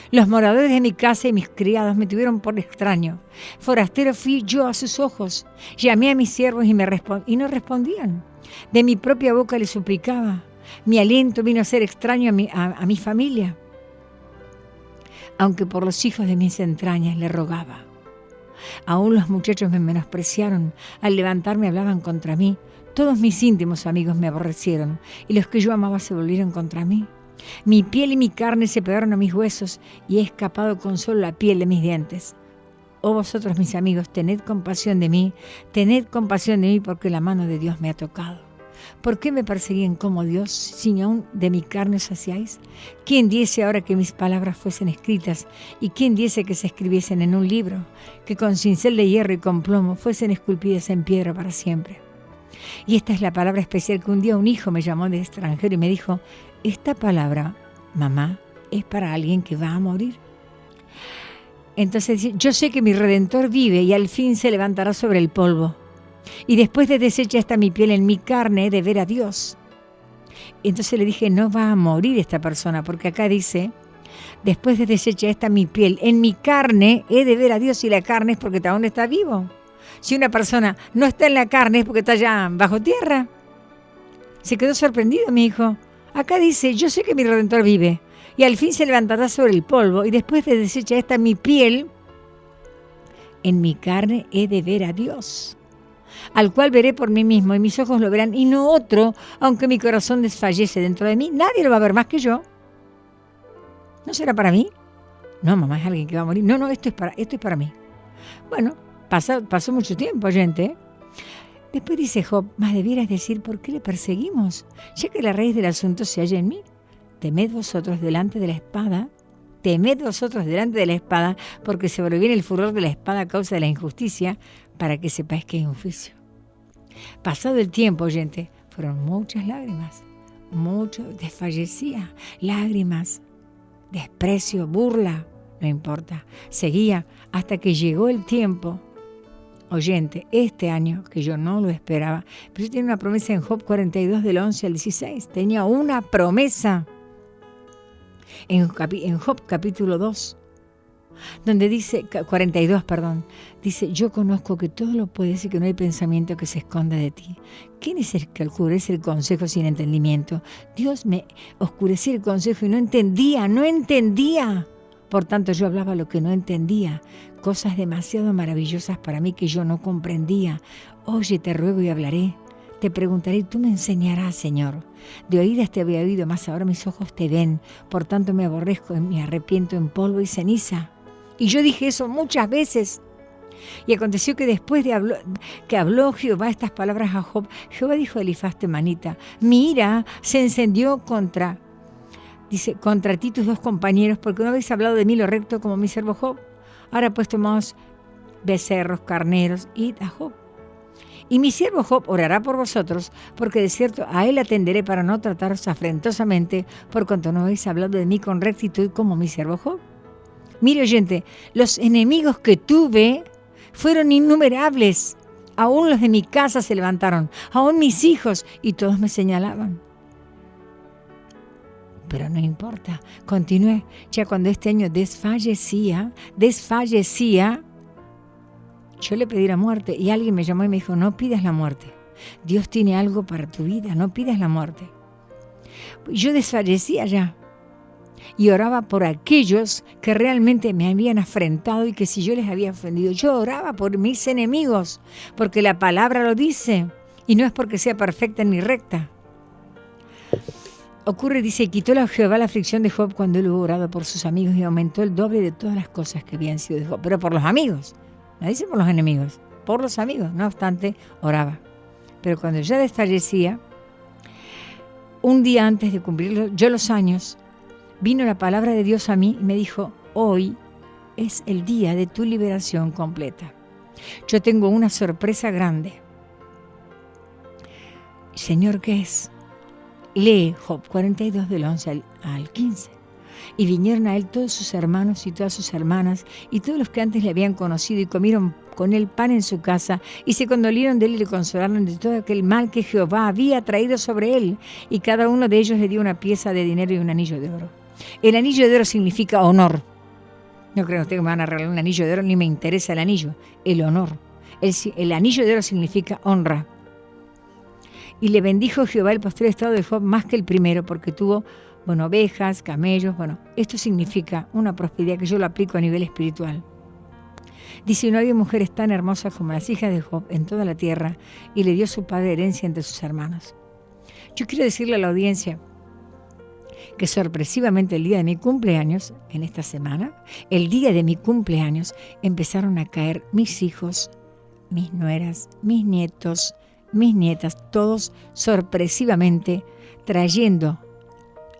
Los moradores de mi casa y mis criados me tuvieron por extraño. Forastero fui yo a sus ojos. Llamé a mis siervos y no respondían. De mi propia boca les suplicaba. Mi aliento vino a ser extraño a mi familia. Aunque por los hijos de mis entrañas le rogaba. Aún los muchachos me menospreciaron. Al levantarme hablaban contra mí. Todos mis íntimos amigos me aborrecieron, y los que yo amaba se volvieron contra mí. Mi piel y mi carne se pegaron a mis huesos, y he escapado con solo la piel de mis dientes. Oh vosotros, mis amigos, tened compasión de mí, porque la mano de Dios me ha tocado. ¿Por qué me perseguían como Dios, si aún de mi carne os saciáis? ¿Quién diese ahora que mis palabras fuesen escritas? ¿Y quién diese que se escribiesen en un libro? Que con cincel de hierro y con plomo fuesen esculpidas en piedra para siempre. Y esta es la palabra especial que un día un hijo me llamó de extranjero y me dijo, esta palabra, mamá, es para alguien que va a morir. Entonces dice, yo sé que mi Redentor vive y al fin se levantará sobre el polvo. Y después de deshecha está mi piel en mi carne, he de ver a Dios. Entonces le dije, no va a morir esta persona, porque acá dice, después de deshecha está mi piel, en mi carne he de ver a Dios, y la carne es porque aún está vivo. Si una persona no está en la carne es porque está ya bajo tierra. Se quedó sorprendido mi hijo. Acá dice, yo sé que mi Redentor vive, y al fin se levantará sobre el polvo, y después de deshecha está mi piel, en mi carne he de ver a Dios, al cual veré por mí mismo, y mis ojos lo verán, y no otro, aunque mi corazón desfallece dentro de mí. Nadie lo va a ver más que yo. ¿No será para mí? No, mamá, es alguien que va a morir. No, esto es para mí. Bueno, pasó mucho tiempo, oyente. Después dice Job, más debieras decir, ¿por qué le perseguimos? Ya que la raíz del asunto se halla en mí. Temed vosotros delante de la espada, porque sobreviene el furor de la espada a causa de la injusticia, para que sepáis que hay un juicio. Pasado el tiempo, oyente, fueron muchas lágrimas, mucho desfallecía, lágrimas, desprecio, burla, no importa, seguía hasta que llegó el tiempo, oyente, este año, que yo no lo esperaba, pero yo tenía una promesa en Job 42 del 11 al 16, tenía una promesa en Job capítulo 2, donde dice, 42, dice, yo conozco que todo lo puedes y que no hay pensamiento que se esconda de ti. ¿Quién es el que oscurece el consejo sin entendimiento? Dios me oscureció el consejo y no entendía. Por tanto, yo hablaba lo que no entendía, cosas demasiado maravillosas para mí que yo no comprendía. Oye, te ruego y hablaré. Te preguntaré y tú me enseñarás, Señor. De oídas te había oído, mas ahora mis ojos te ven. Por tanto me aborrezco y me arrepiento en polvo y ceniza. Y yo dije eso muchas veces. Y aconteció que después que habló Jehová estas palabras a Job, Jehová dijo a Elifaz temanita, mi ira se encendió contra ti tus dos compañeros, porque no habéis hablado de mí lo recto como mi siervo Job. Ahora pues tomaos becerros, carneros, id a Job. Y mi siervo Job orará por vosotros, porque de cierto a él atenderé para no trataros afrentosamente, por cuanto no habéis hablado de mí con rectitud como mi siervo Job. Mire, oyente, los enemigos que tuve fueron innumerables. Aún los de mi casa se levantaron, aún mis hijos, y todos me señalaban. Pero no importa, continué. Ya cuando este año desfallecía, yo le pedí la muerte y alguien me llamó y me dijo, no pidas la muerte. Dios tiene algo para tu vida, no pidas la muerte. Yo desfallecía ya y oraba por aquellos que realmente me habían afrentado y que si yo les había ofendido, yo oraba por mis enemigos, porque la palabra lo dice y no es porque sea perfecta ni recta. Ocurre, dice, quitó a Jehová la aflicción de Job cuando él hubo orado por sus amigos y aumentó el doble de todas las cosas que habían sido de Job. Pero por los amigos, no dice por los enemigos, por los amigos. No obstante, oraba. Pero cuando ya desfallecía, un día antes de cumplir yo los años, vino la palabra de Dios a mí y me dijo, hoy es el día de tu liberación completa. Yo tengo una sorpresa grande. Señor, ¿qué es? Lee Job 42 del 11 al 15. Y vinieron a él todos sus hermanos y todas sus hermanas y todos los que antes le habían conocido y comieron con él pan en su casa y se condolieron de él y le consolaron de todo aquel mal que Jehová había traído sobre él. Y cada uno de ellos le dio una pieza de dinero y un anillo de oro. El anillo de oro significa honor. No creo que me van a regalar un anillo de oro, ni me interesa el anillo. El honor. El anillo de oro significa honra. Y le bendijo Jehová el posterior estado de Job más que el primero, porque tuvo, ovejas, camellos, esto significa una prosperidad que yo lo aplico a nivel espiritual. Dice, no había mujeres tan hermosas como las hijas de Job en toda la tierra, y le dio su padre herencia entre sus hermanos. Yo quiero decirle a la audiencia que sorpresivamente el día de mi cumpleaños, en esta semana, el día de mi cumpleaños, empezaron a caer mis hijos, mis nueras, mis nietos, mis nietas, todos sorpresivamente trayendo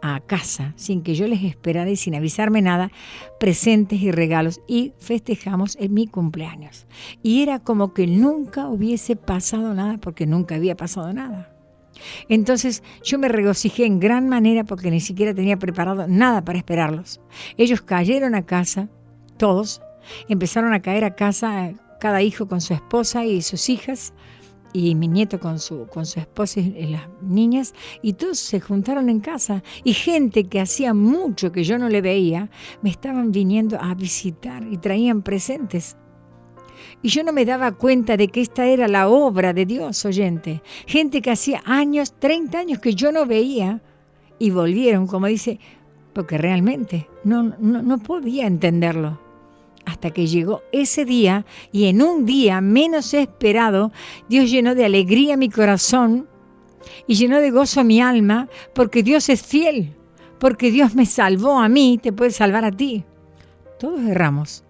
a casa, sin que yo les esperara y sin avisarme nada, presentes y regalos, y festejamos en mi cumpleaños. Y era como que nunca hubiese pasado nada, porque nunca había pasado nada. Entonces yo me regocijé en gran manera porque ni siquiera tenía preparado nada para esperarlos. Ellos cayeron a casa, todos, empezaron a caer a casa, cada hijo con su esposa y sus hijas, y mi nieto con su esposa y las niñas, y todos se juntaron en casa, y gente que hacía mucho que yo no le veía, me estaban viniendo a visitar y traían presentes. Y yo no me daba cuenta de que esta era la obra de Dios, oyente. Gente que hacía años, 30 años que yo no veía, y volvieron, como dice, porque realmente no podía entenderlo. Hasta que llegó ese día, y en un día menos esperado, Dios llenó de alegría mi corazón y llenó de gozo mi alma, porque Dios es fiel, porque Dios me salvó a mí, te puede salvar a ti. Todos erramos,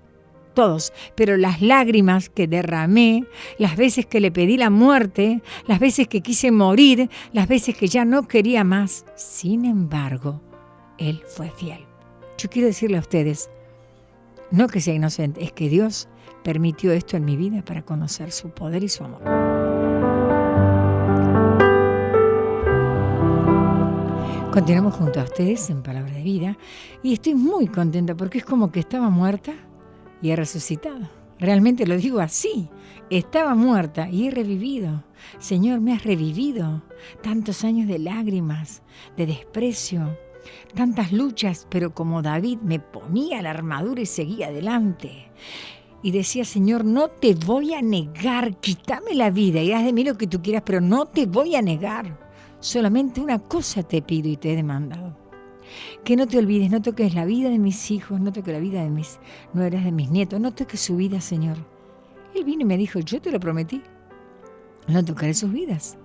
todos, pero las lágrimas que derramé, las veces que le pedí la muerte, las veces que quise morir, las veces que ya no quería más, sin embargo, Él fue fiel. Yo quiero decirle a ustedes, no que sea inocente, es que Dios permitió esto en mi vida para conocer su poder y su amor. Continuamos junto a ustedes en Palabra de Vida y estoy muy contenta porque es como que estaba muerta y he resucitado. Realmente lo digo así, estaba muerta y he revivido. Señor, me has revivido. Tantos años de lágrimas, de desprecio, tantas luchas, pero como David me ponía la armadura y seguía adelante. Y decía, Señor, no te voy a negar, quítame la vida y haz de mí lo que tú quieras, pero no te voy a negar. Solamente una cosa te pido y te he demandado. Que no te olvides, no toques la vida de mis hijos, no toques la vida de mis nueras, de mis nietos, no toques su vida, Señor. Él vino y me dijo, yo te lo prometí, no tocaré sus vidas.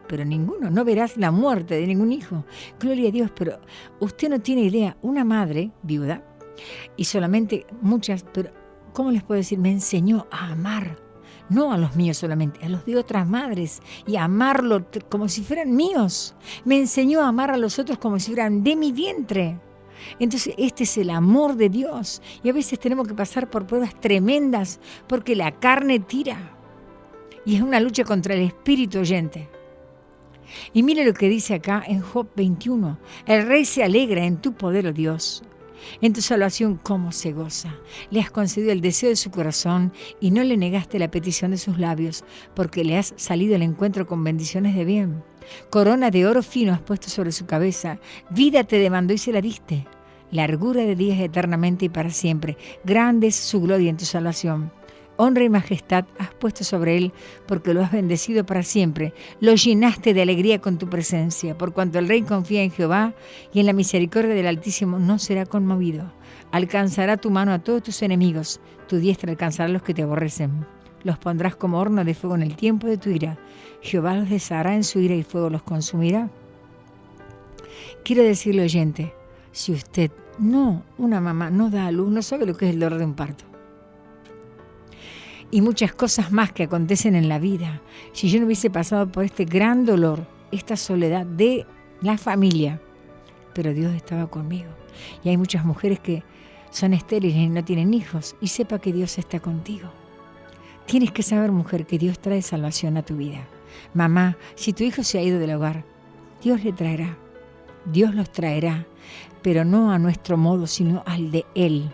Pero ninguno, no verás la muerte de ningún hijo. Gloria a Dios, pero usted no tiene idea, una madre viuda, y solamente muchas, pero ¿cómo les puedo decir? Me enseñó a amar, no a los míos solamente, a los de otras madres, y a amarlo como si fueran míos. Me enseñó a amar a los otros como si fueran de mi vientre. Entonces este es el amor de Dios. Y a veces tenemos que pasar por pruebas tremendas porque la carne tira. Y es una lucha contra el espíritu, oyente. Y mire lo que dice acá en Job 21. El rey se alegra en tu poder, oh Dios. En tu salvación, cómo se goza. Le has concedido el deseo de su corazón y no le negaste la petición de sus labios, porque le has salido al encuentro con bendiciones de bien. Corona de oro fino has puesto sobre su cabeza. Vida te demandó y se la diste. Largura de días eternamente y para siempre. Grande es su gloria en tu salvación. Honra y majestad has puesto sobre él, porque lo has bendecido para siempre. Lo llenaste de alegría con tu presencia, por cuanto el rey confía en Jehová, y en la misericordia del Altísimo no será conmovido. Alcanzará tu mano a todos tus enemigos, tu diestra alcanzará a los que te aborrecen. Los pondrás como horno de fuego en el tiempo de tu ira. Jehová los deshará en su ira y fuego los consumirá. Quiero decirle, oyente, si usted una mamá no da a luz, no sabe lo que es el dolor de un parto. Y muchas cosas más que acontecen en la vida. Si yo no hubiese pasado por este gran dolor, esta soledad de la familia, pero Dios estaba conmigo. Y hay muchas mujeres que son estériles y no tienen hijos, y sepa que Dios está contigo. Tienes que saber, mujer, que Dios trae salvación a tu vida. Mamá, si tu hijo se ha ido del hogar, Dios le traerá. Dios los traerá, pero no a nuestro modo, sino al de Él.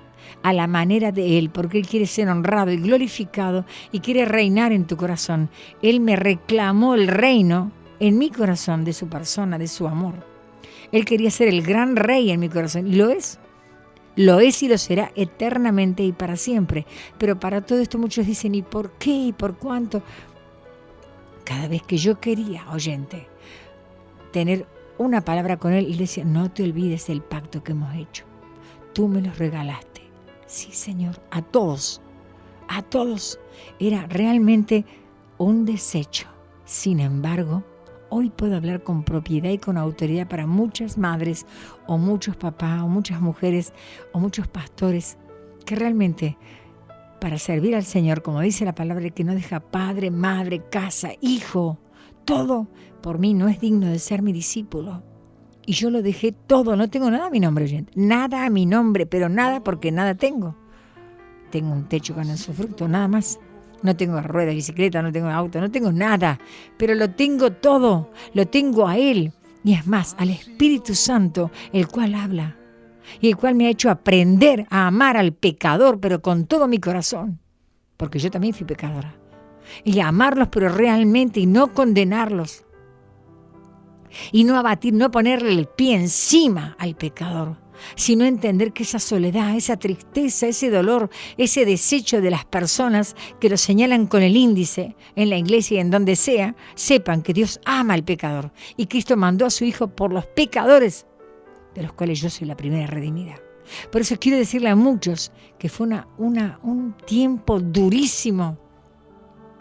A la manera de Él, porque Él quiere ser honrado y glorificado y quiere reinar en tu corazón. Él me reclamó el reino en mi corazón de su persona, de su amor. Él quería ser el gran rey en mi corazón y lo es. Lo es y lo será eternamente y para siempre. Pero para todo esto muchos dicen, ¿y por qué? ¿Y por cuánto? Cada vez que yo quería, oyente, tener una palabra con Él, Él decía, no te olvides del pacto que hemos hecho. Tú me los regalaste. Sí, Señor, a todos. Era realmente un desecho. Sin embargo, hoy puedo hablar con propiedad y con autoridad para muchas madres o muchos papás o muchas mujeres o muchos pastores que realmente para servir al Señor, como dice la palabra, que no deja padre, madre, casa, hijo, todo por mí no es digno de ser mi discípulo. Y yo lo dejé todo, no tengo nada a mi nombre, oyente. Nada a mi nombre, pero nada porque nada tengo. Tengo un techo con su fruto, nada más. No tengo rueda de bicicleta, no tengo auto, no tengo nada. Pero lo tengo todo, lo tengo a Él. Y es más, al Espíritu Santo, el cual habla. Y el cual me ha hecho aprender a amar al pecador, pero con todo mi corazón. Porque yo también fui pecadora. Y a amarlos, pero realmente, y no condenarlos. Y no abatir, no ponerle el pie encima al pecador, sino entender que esa soledad, esa tristeza, ese dolor, ese desecho de las personas que lo señalan con el índice en la iglesia y en donde sea, sepan que Dios ama al pecador y Cristo mandó a su Hijo por los pecadores, de los cuales yo soy la primera redimida. Por eso quiero decirle a muchos que fue un tiempo durísimo,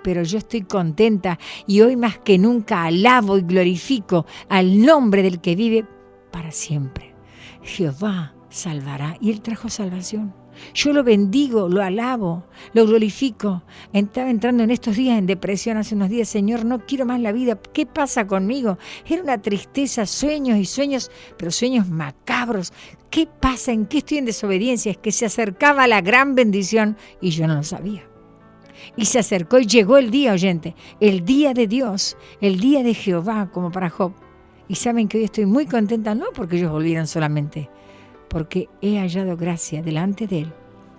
pero yo estoy contenta y hoy más que nunca alabo y glorifico al nombre del que vive para siempre. Jehová salvará y Él trajo salvación. Yo lo bendigo, lo alabo, lo glorifico. Estaba entrando en estos días en depresión hace unos días. Señor, no quiero más la vida. ¿Qué pasa conmigo? Era una tristeza, sueños y sueños, pero sueños macabros. ¿Qué pasa? ¿En qué estoy en desobediencia? Es que se acercaba la gran bendición y yo no lo sabía. Y se acercó y llegó el día, oyente, el día de Dios, el día de Jehová, como para Job. Y saben que hoy estoy muy contenta, no porque ellos volvieran solamente, porque he hallado gracia delante de Él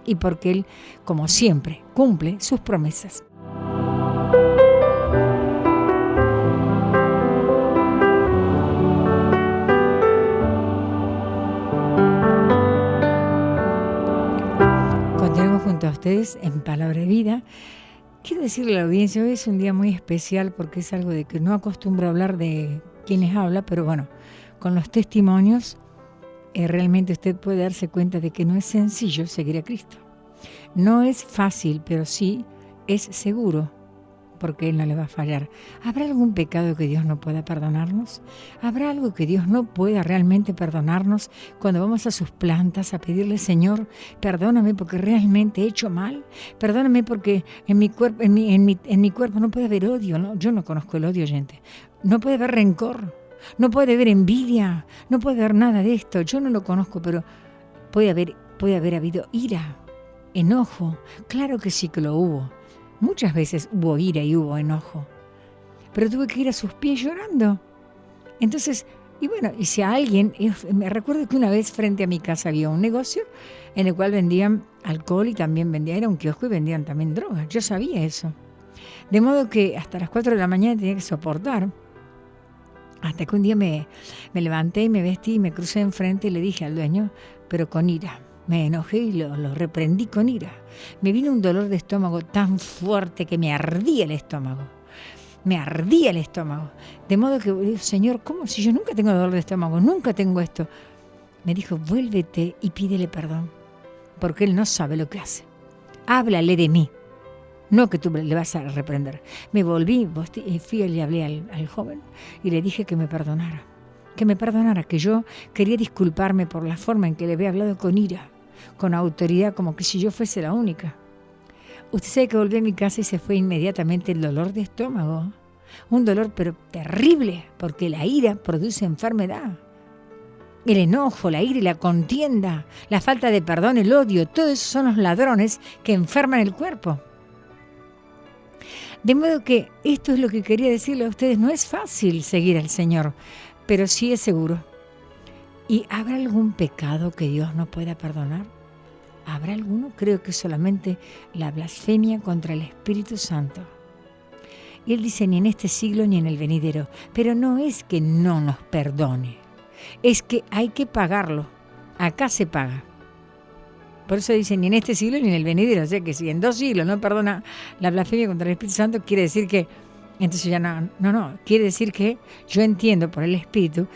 y porque Él, como siempre, cumple sus promesas. Continuamos junto a ustedes en Palabra de Vida. Quiero decirle a la audiencia, hoy es un día muy especial porque es algo de que no acostumbro a hablar de quien les habla, pero bueno, con los testimonios realmente usted puede darse cuenta de que no es sencillo seguir a Cristo. No es fácil, pero sí es seguro, porque Él no le va a fallar. ¿Habrá algún pecado que Dios no pueda perdonarnos? ¿Habrá algo que Dios no pueda realmente perdonarnos cuando vamos a sus plantas a pedirle, Señor, perdóname porque realmente he hecho mal? Perdóname porque en mi cuerpo no puede haber odio, ¿no? Yo no conozco el odio, gente. No puede haber rencor. No puede haber envidia, no puede haber nada de esto. Yo no lo conozco, pero puede haber habido ira, enojo. Claro que sí que lo hubo. Muchas veces hubo ira y hubo enojo. Pero tuve que ir a sus pies llorando. Entonces, y bueno, y si a alguien, me recuerdo que una vez frente a mi casa había un negocio en el cual vendían alcohol y también vendían, era un kiosco y vendían también drogas. Yo sabía eso. De modo que hasta las 4 de la mañana tenía que soportar. Hasta que un día me levanté y me vestí y me crucé enfrente y le dije al dueño, pero con ira. Me enojé y lo reprendí con ira. Me vino un dolor de estómago tan fuerte que me ardía el estómago. Me ardía el estómago. De modo que, Señor, ¿cómo? Si yo nunca tengo dolor de estómago, nunca tengo esto. Me dijo, vuélvete y pídele perdón, porque él no sabe lo que hace. Háblale de mí, no que tú le vas a reprender. Me volví, fui y le hablé al joven y le dije que me perdonara. Que yo quería disculparme por la forma en que le había hablado con ira, con autoridad, como que si yo fuese la única. Usted sabe que volví a mi casa y se fue inmediatamente el dolor de estómago. Un dolor pero terrible, porque la ira produce enfermedad. El enojo, la ira y la contienda, la falta de perdón, el odio, todos esos son los ladrones que enferman el cuerpo. De modo que esto es lo que quería decirle a ustedes. No es fácil seguir al Señor, pero sí es seguro. ¿Y habrá algún pecado que Dios no pueda perdonar? ¿Habrá alguno? Creo que solamente la blasfemia contra el Espíritu Santo. Y él dice, ni en este siglo ni en el venidero. Pero no es que no nos perdone, es que hay que pagarlo. Acá se paga. Por eso dice, ni en este siglo ni en el venidero. O sea que si en 2 siglos no perdona la blasfemia contra el Espíritu Santo, quiere decir que, entonces ya no, quiere decir que yo entiendo por el Espíritu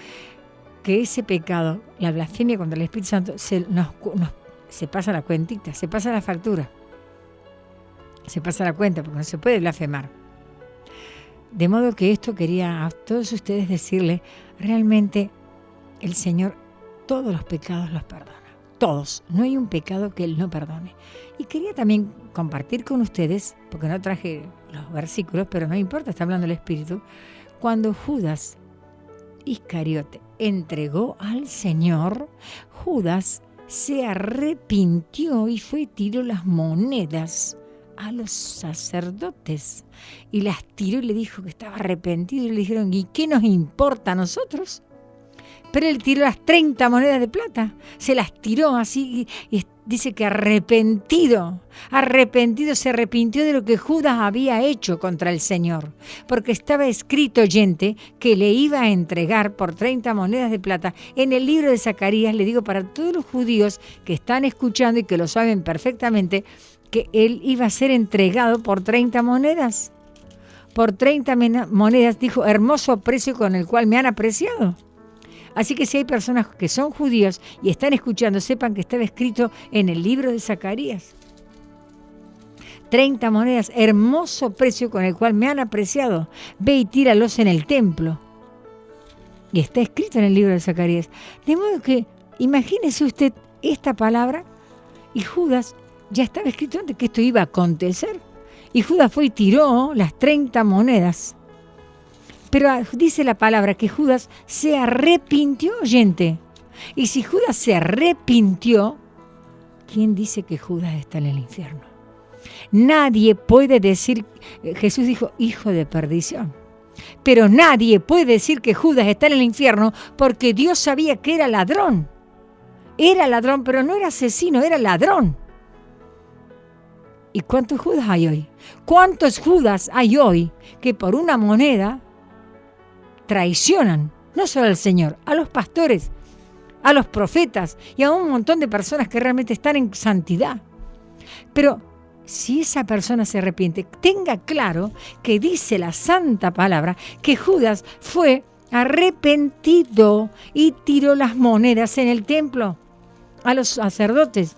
que ese pecado, la blasfemia contra el Espíritu Santo, se pasa la cuentita, se pasa la factura, se pasa la cuenta, porque no se puede blasfemar. De modo que esto quería a todos ustedes decirle, realmente el Señor todos los pecados los perdona, todos, no hay un pecado que Él no perdone. Y quería también compartir con ustedes, porque no traje los versículos, pero no importa, está hablando el Espíritu, cuando Judas Iscariote entregó al Señor, Judas se arrepintió y fue y tiró las monedas a los sacerdotes y las tiró y le dijo que estaba arrepentido y le dijeron, ¿y qué nos importa a nosotros? Pero él tiró las 30 monedas de plata, se las tiró así y dice que arrepentido, se arrepintió de lo que Judas había hecho contra el Señor, porque estaba escrito, oyente, que le iba a entregar por 30 monedas de plata. En el libro de Zacarías, le digo para todos los judíos que están escuchando y que lo saben perfectamente, que él iba a ser entregado por 30 monedas. Por 30 monedas, dijo, hermoso precio con el cual me han apreciado. Así que si hay personas que son judíos y están escuchando, sepan que estaba escrito en el libro de Zacarías. 30 monedas, hermoso precio con el cual me han apreciado. Ve y tíralos en el templo. Y está escrito en el libro de Zacarías. De modo que, imagínese usted esta palabra, y Judas, ya estaba escrito antes que esto iba a acontecer. Y Judas fue y tiró las 30 monedas. Pero dice la palabra que Judas se arrepintió, oyente. Y si Judas se arrepintió, ¿quién dice que Judas está en el infierno? Nadie puede decir, Jesús dijo, hijo de perdición. Pero nadie puede decir que Judas está en el infierno porque Dios sabía que era ladrón. Era ladrón, pero no era asesino, era ladrón. ¿Y cuántos Judas hay hoy? ¿Cuántos Judas hay hoy que por una moneda traicionan no solo al Señor, a los pastores, a los profetas y a un montón de personas que realmente están en santidad? Pero si esa persona se arrepiente, tenga claro que dice la santa palabra que Judas fue arrepentido y tiró las monedas en el templo a los sacerdotes.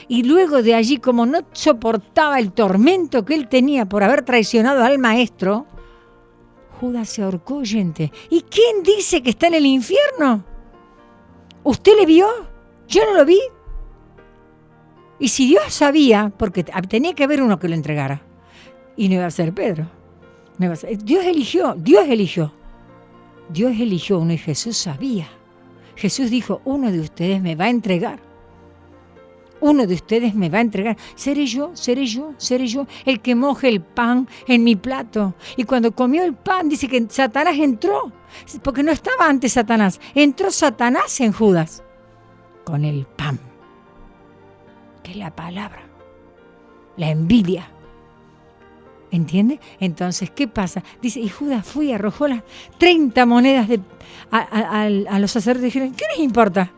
Y luego de allí, como no soportaba el tormento que él tenía por haber traicionado al maestro, Judas se ahorcó, oyente. ¿Y quién dice que está en el infierno? ¿Usted le vio? Yo no lo vi. Y si Dios sabía, porque tenía que haber uno que lo entregara, y no iba a ser Pedro. Dios eligió. Dios eligió uno y Jesús sabía. Jesús dijo, uno de ustedes me va a entregar. Uno de ustedes me va a entregar. Seré yo el que moje el pan en mi plato. Y cuando comió el pan, dice que Satanás entró. Porque no estaba antes Satanás. Entró Satanás en Judas con el pan, que es la palabra, la envidia. ¿Entiende? Entonces, ¿qué pasa? Dice, y Judas fue y arrojó las 30 monedas a los sacerdotes. Dijeron, ¿qué les importa?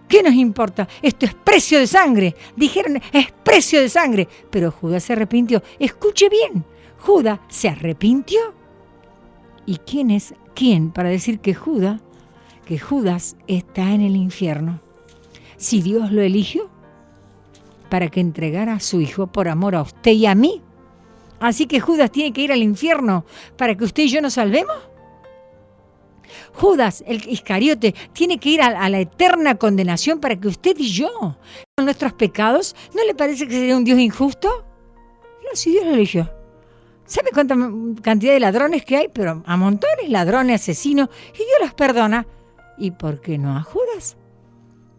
¿Qué nos importa? Esto es precio de sangre. Dijeron, es precio de sangre. Pero Judas se arrepintió. Escuche bien, Judas se arrepintió. ¿Y quién es quién para decir que Judas está en el infierno? Si Dios lo eligió para que entregara a su hijo por amor a usted y a mí. Así que Judas tiene que ir al infierno para que usted y yo nos salvemos. Judas, el Iscariote, tiene que ir a la eterna condenación para que usted y yo, con nuestros pecados, ¿no le parece que sería un Dios injusto? No, si Dios lo eligió. ¿Sabe cuánta cantidad de ladrones que hay? Pero a montones, ladrones, asesinos, y Dios los perdona. ¿Y por qué no a Judas?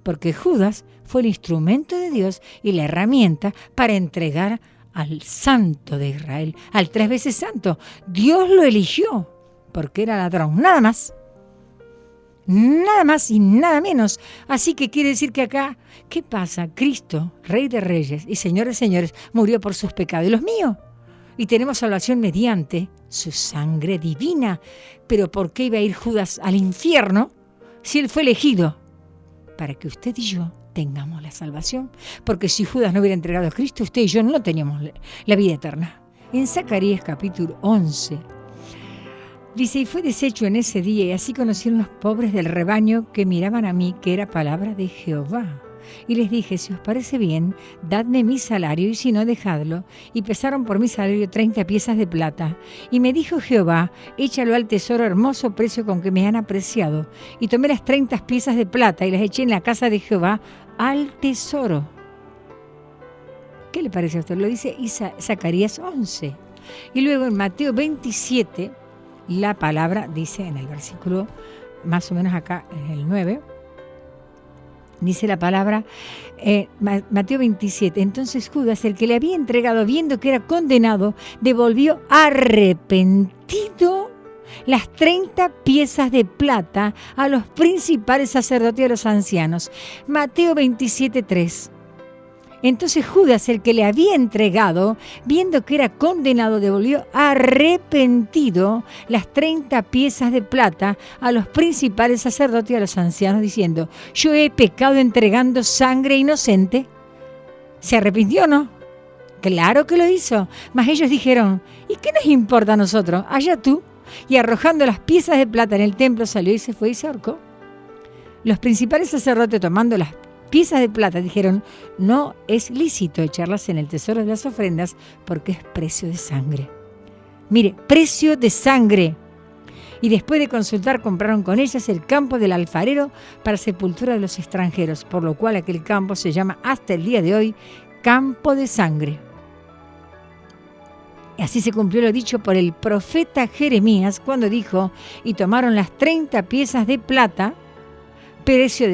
Porque Judas fue el instrumento de Dios y la herramienta para entregar al Santo de Israel, al 3 veces santo. Dios lo eligió porque era ladrón, nada más. Nada más y nada menos. Así que quiere decir que acá, ¿qué pasa? Cristo, Rey de Reyes y Señor de Señores, murió por sus pecados y los míos. Y tenemos salvación mediante su sangre divina. Pero ¿por qué iba a ir Judas al infierno si él fue elegido? Para que usted y yo tengamos la salvación. Porque si Judas no hubiera entregado a Cristo, usted y yo no teníamos la vida eterna. En Zacarías capítulo 11, dice, y fue deshecho en ese día, y así conocieron los pobres del rebaño que miraban a mí, que era palabra de Jehová. Y les dije, si os parece bien, dadme mi salario, y si no, dejadlo. Y pesaron por mi salario 30 piezas de plata. Y me dijo Jehová, échalo al tesoro, hermoso precio con que me han apreciado. Y tomé las 30 piezas de plata y las eché en la casa de Jehová al tesoro. ¿Qué le parece a usted? Lo dice Zacarías 11. Y luego en Mateo 27, la palabra dice en el versículo, más o menos acá en el 9, dice la palabra, Mateo 27, entonces Judas, el que le había entregado, viendo que era condenado, devolvió arrepentido las 30 piezas de plata a los principales sacerdotes y a los ancianos. Mateo 27, 3. Entonces Judas, el que le había entregado, viendo que era condenado, devolvió arrepentido las 30 piezas de plata a los principales sacerdotes y a los ancianos, diciendo, yo he pecado entregando sangre inocente. ¿Se arrepintió o no? Claro que lo hizo. Mas ellos dijeron, ¿y qué nos importa a nosotros? Allá tú. Y arrojando las piezas de plata en el templo, salió y se fue y se ahorcó. Los principales sacerdotes, tomando las piezas de plata, dijeron, no es lícito echarlas en el tesoro de las ofrendas porque es precio de sangre. Mire, precio de sangre. Y después de consultar, compraron con ellas el campo del alfarero para sepultura de los extranjeros, por lo cual aquel campo se llama hasta el día de hoy campo de sangre. Y así se cumplió lo dicho por el profeta Jeremías cuando dijo, y tomaron las 30 piezas de plata, precio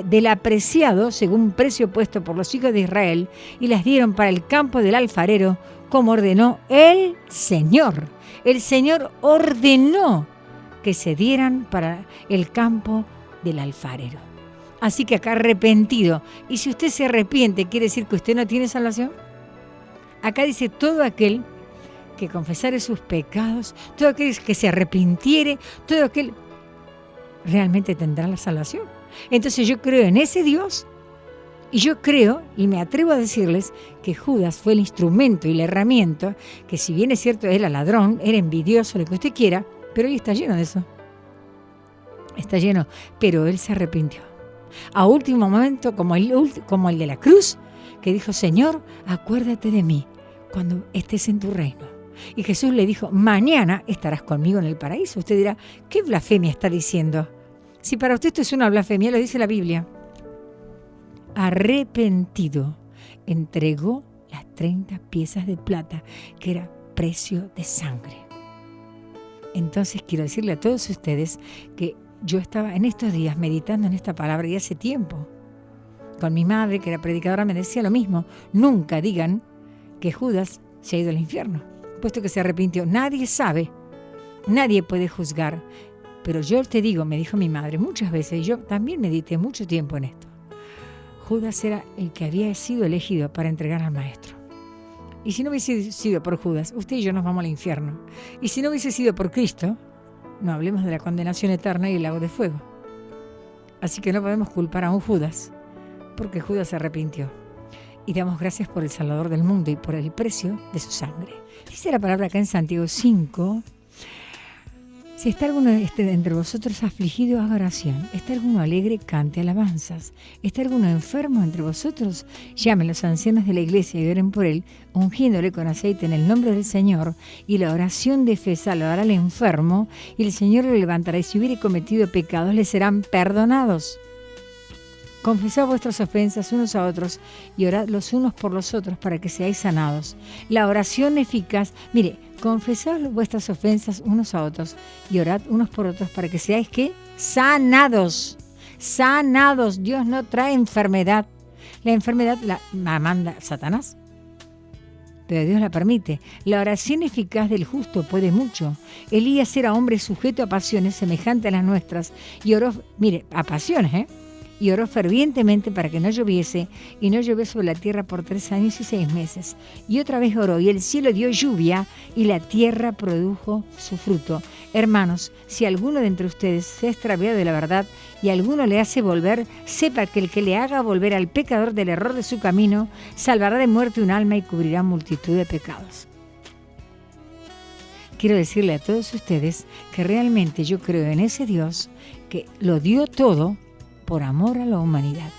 del apreciado, según precio puesto por los hijos de Israel, y las dieron para el campo del alfarero, como ordenó el Señor. El Señor ordenó que se dieran para el campo del alfarero. Así que acá arrepentido. Y si usted se arrepiente, ¿quiere decir que usted no tiene salvación? Acá dice todo aquel que confesare sus pecados, todo aquel que se arrepintiere, todo aquel realmente tendrá la salvación. Entonces yo creo en ese Dios y yo creo y me atrevo a decirles que Judas fue el instrumento y la herramienta que, si bien es cierto era ladrón, era envidioso, lo que usted quiera, pero hoy está lleno de eso. Está lleno, pero él se arrepintió. A último momento, como el de la cruz, que dijo, Señor, acuérdate de mí cuando estés en tu reino. Y Jesús le dijo, mañana estarás conmigo en el paraíso. Usted dirá, ¿qué blasfemia está diciendo? Si para usted esto es una blasfemia, lo dice la Biblia. Arrepentido, entregó las 30 piezas de plata, que era precio de sangre. Entonces quiero decirle a todos ustedes que yo estaba en estos días meditando en esta palabra y hace tiempo. Con mi madre, que era predicadora, me decía lo mismo. Nunca digan que Judas se ha ido al infierno, puesto que se arrepintió. Nadie sabe, nadie puede juzgar. Pero yo te digo, me dijo mi madre muchas veces, y yo también medité mucho tiempo en esto. Judas era el que había sido elegido para entregar al maestro. Y si no hubiese sido por Judas, usted y yo nos vamos al infierno. Y si no hubiese sido por Cristo, no hablemos de la condenación eterna y el lago de fuego. Así que no podemos culpar a un Judas, porque Judas se arrepintió. Y damos gracias por el Salvador del mundo y por el precio de su sangre. Dice la palabra acá en Santiago 5, si está alguno entre vosotros afligido, haga oración. ¿Está alguno alegre? Cante alabanzas. ¿Está alguno enfermo entre vosotros? Llamen a los ancianos de la iglesia y oren por él, ungiéndole con aceite en el nombre del Señor. Y la oración de fe salvará al enfermo, y el Señor lo levantará. Y si hubiere cometido pecados, le serán perdonados. Confesad vuestras ofensas unos a otros y orad los unos por los otros para que seáis sanados. La oración eficaz, mire, confesad vuestras ofensas unos a otros y orad unos por otros para que seáis, ¿qué? Sanados. Sanados. Dios no trae enfermedad. La enfermedad la manda Satanás, pero Dios la permite. La oración eficaz del justo puede mucho. Elías era hombre sujeto a pasiones semejantes a las nuestras y oró, mire, a pasiones, y oró fervientemente para que no lloviese, y no llovió sobre la tierra por 3 años y 6 meses. Y otra vez oró, y el cielo dio lluvia, y la tierra produjo su fruto. Hermanos, si alguno de entre ustedes se ha extraviado de la verdad, y alguno le hace volver, sepa que el que le haga volver al pecador del error de su camino, salvará de muerte un alma y cubrirá multitud de pecados. Quiero decirle a todos ustedes que realmente yo creo en ese Dios que lo dio todo por amor a la humanidad.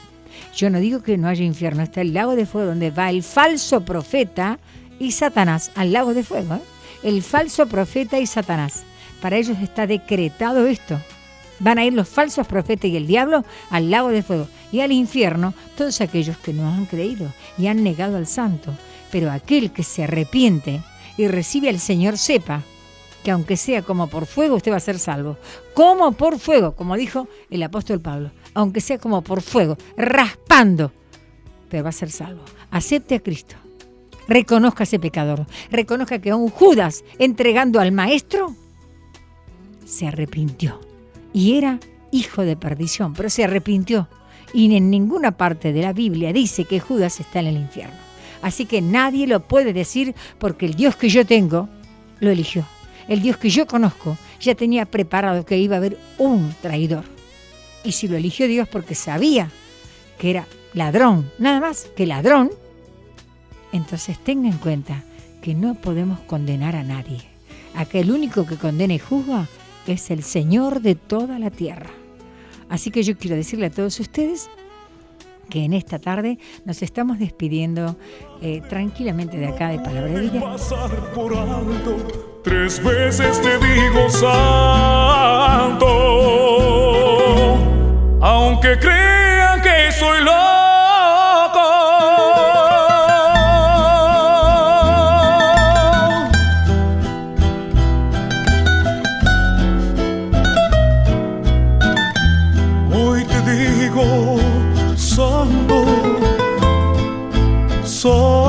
Yo no digo que no haya infierno, está el lago de fuego donde va el falso profeta y Satanás, al lago de fuego, el falso profeta y Satanás. Para ellos está decretado esto. Van a ir los falsos profetas y el diablo al lago de fuego y al infierno todos aquellos que no han creído y han negado al santo. Pero aquel que se arrepiente y recibe al Señor, sepa que aunque sea como por fuego, usted va a ser salvo. Como por fuego, como dijo el apóstol Pablo. Aunque sea como por fuego, raspando, pero va a ser salvo. Acepte a Cristo. Reconozca a ese pecador. Reconozca que a un Judas entregando al maestro se arrepintió. Y era hijo de perdición, pero se arrepintió. Y en ninguna parte de la Biblia dice que Judas está en el infierno. Así que nadie lo puede decir porque el Dios que yo tengo lo eligió. El Dios que yo conozco ya tenía preparado que iba a haber un traidor. Y si lo eligió Dios porque sabía que era ladrón, nada más que ladrón, entonces tenga en cuenta que no podemos condenar a nadie. Aquel único que condena y juzga es el Señor de toda la tierra. Así que yo quiero decirle a todos ustedes que en esta tarde nos estamos despidiendo tranquilamente de acá de Palabra de Vida. Pasar por alto, 3 veces te digo santo, aunque crean que soy loco. Hoy te digo santo, santo.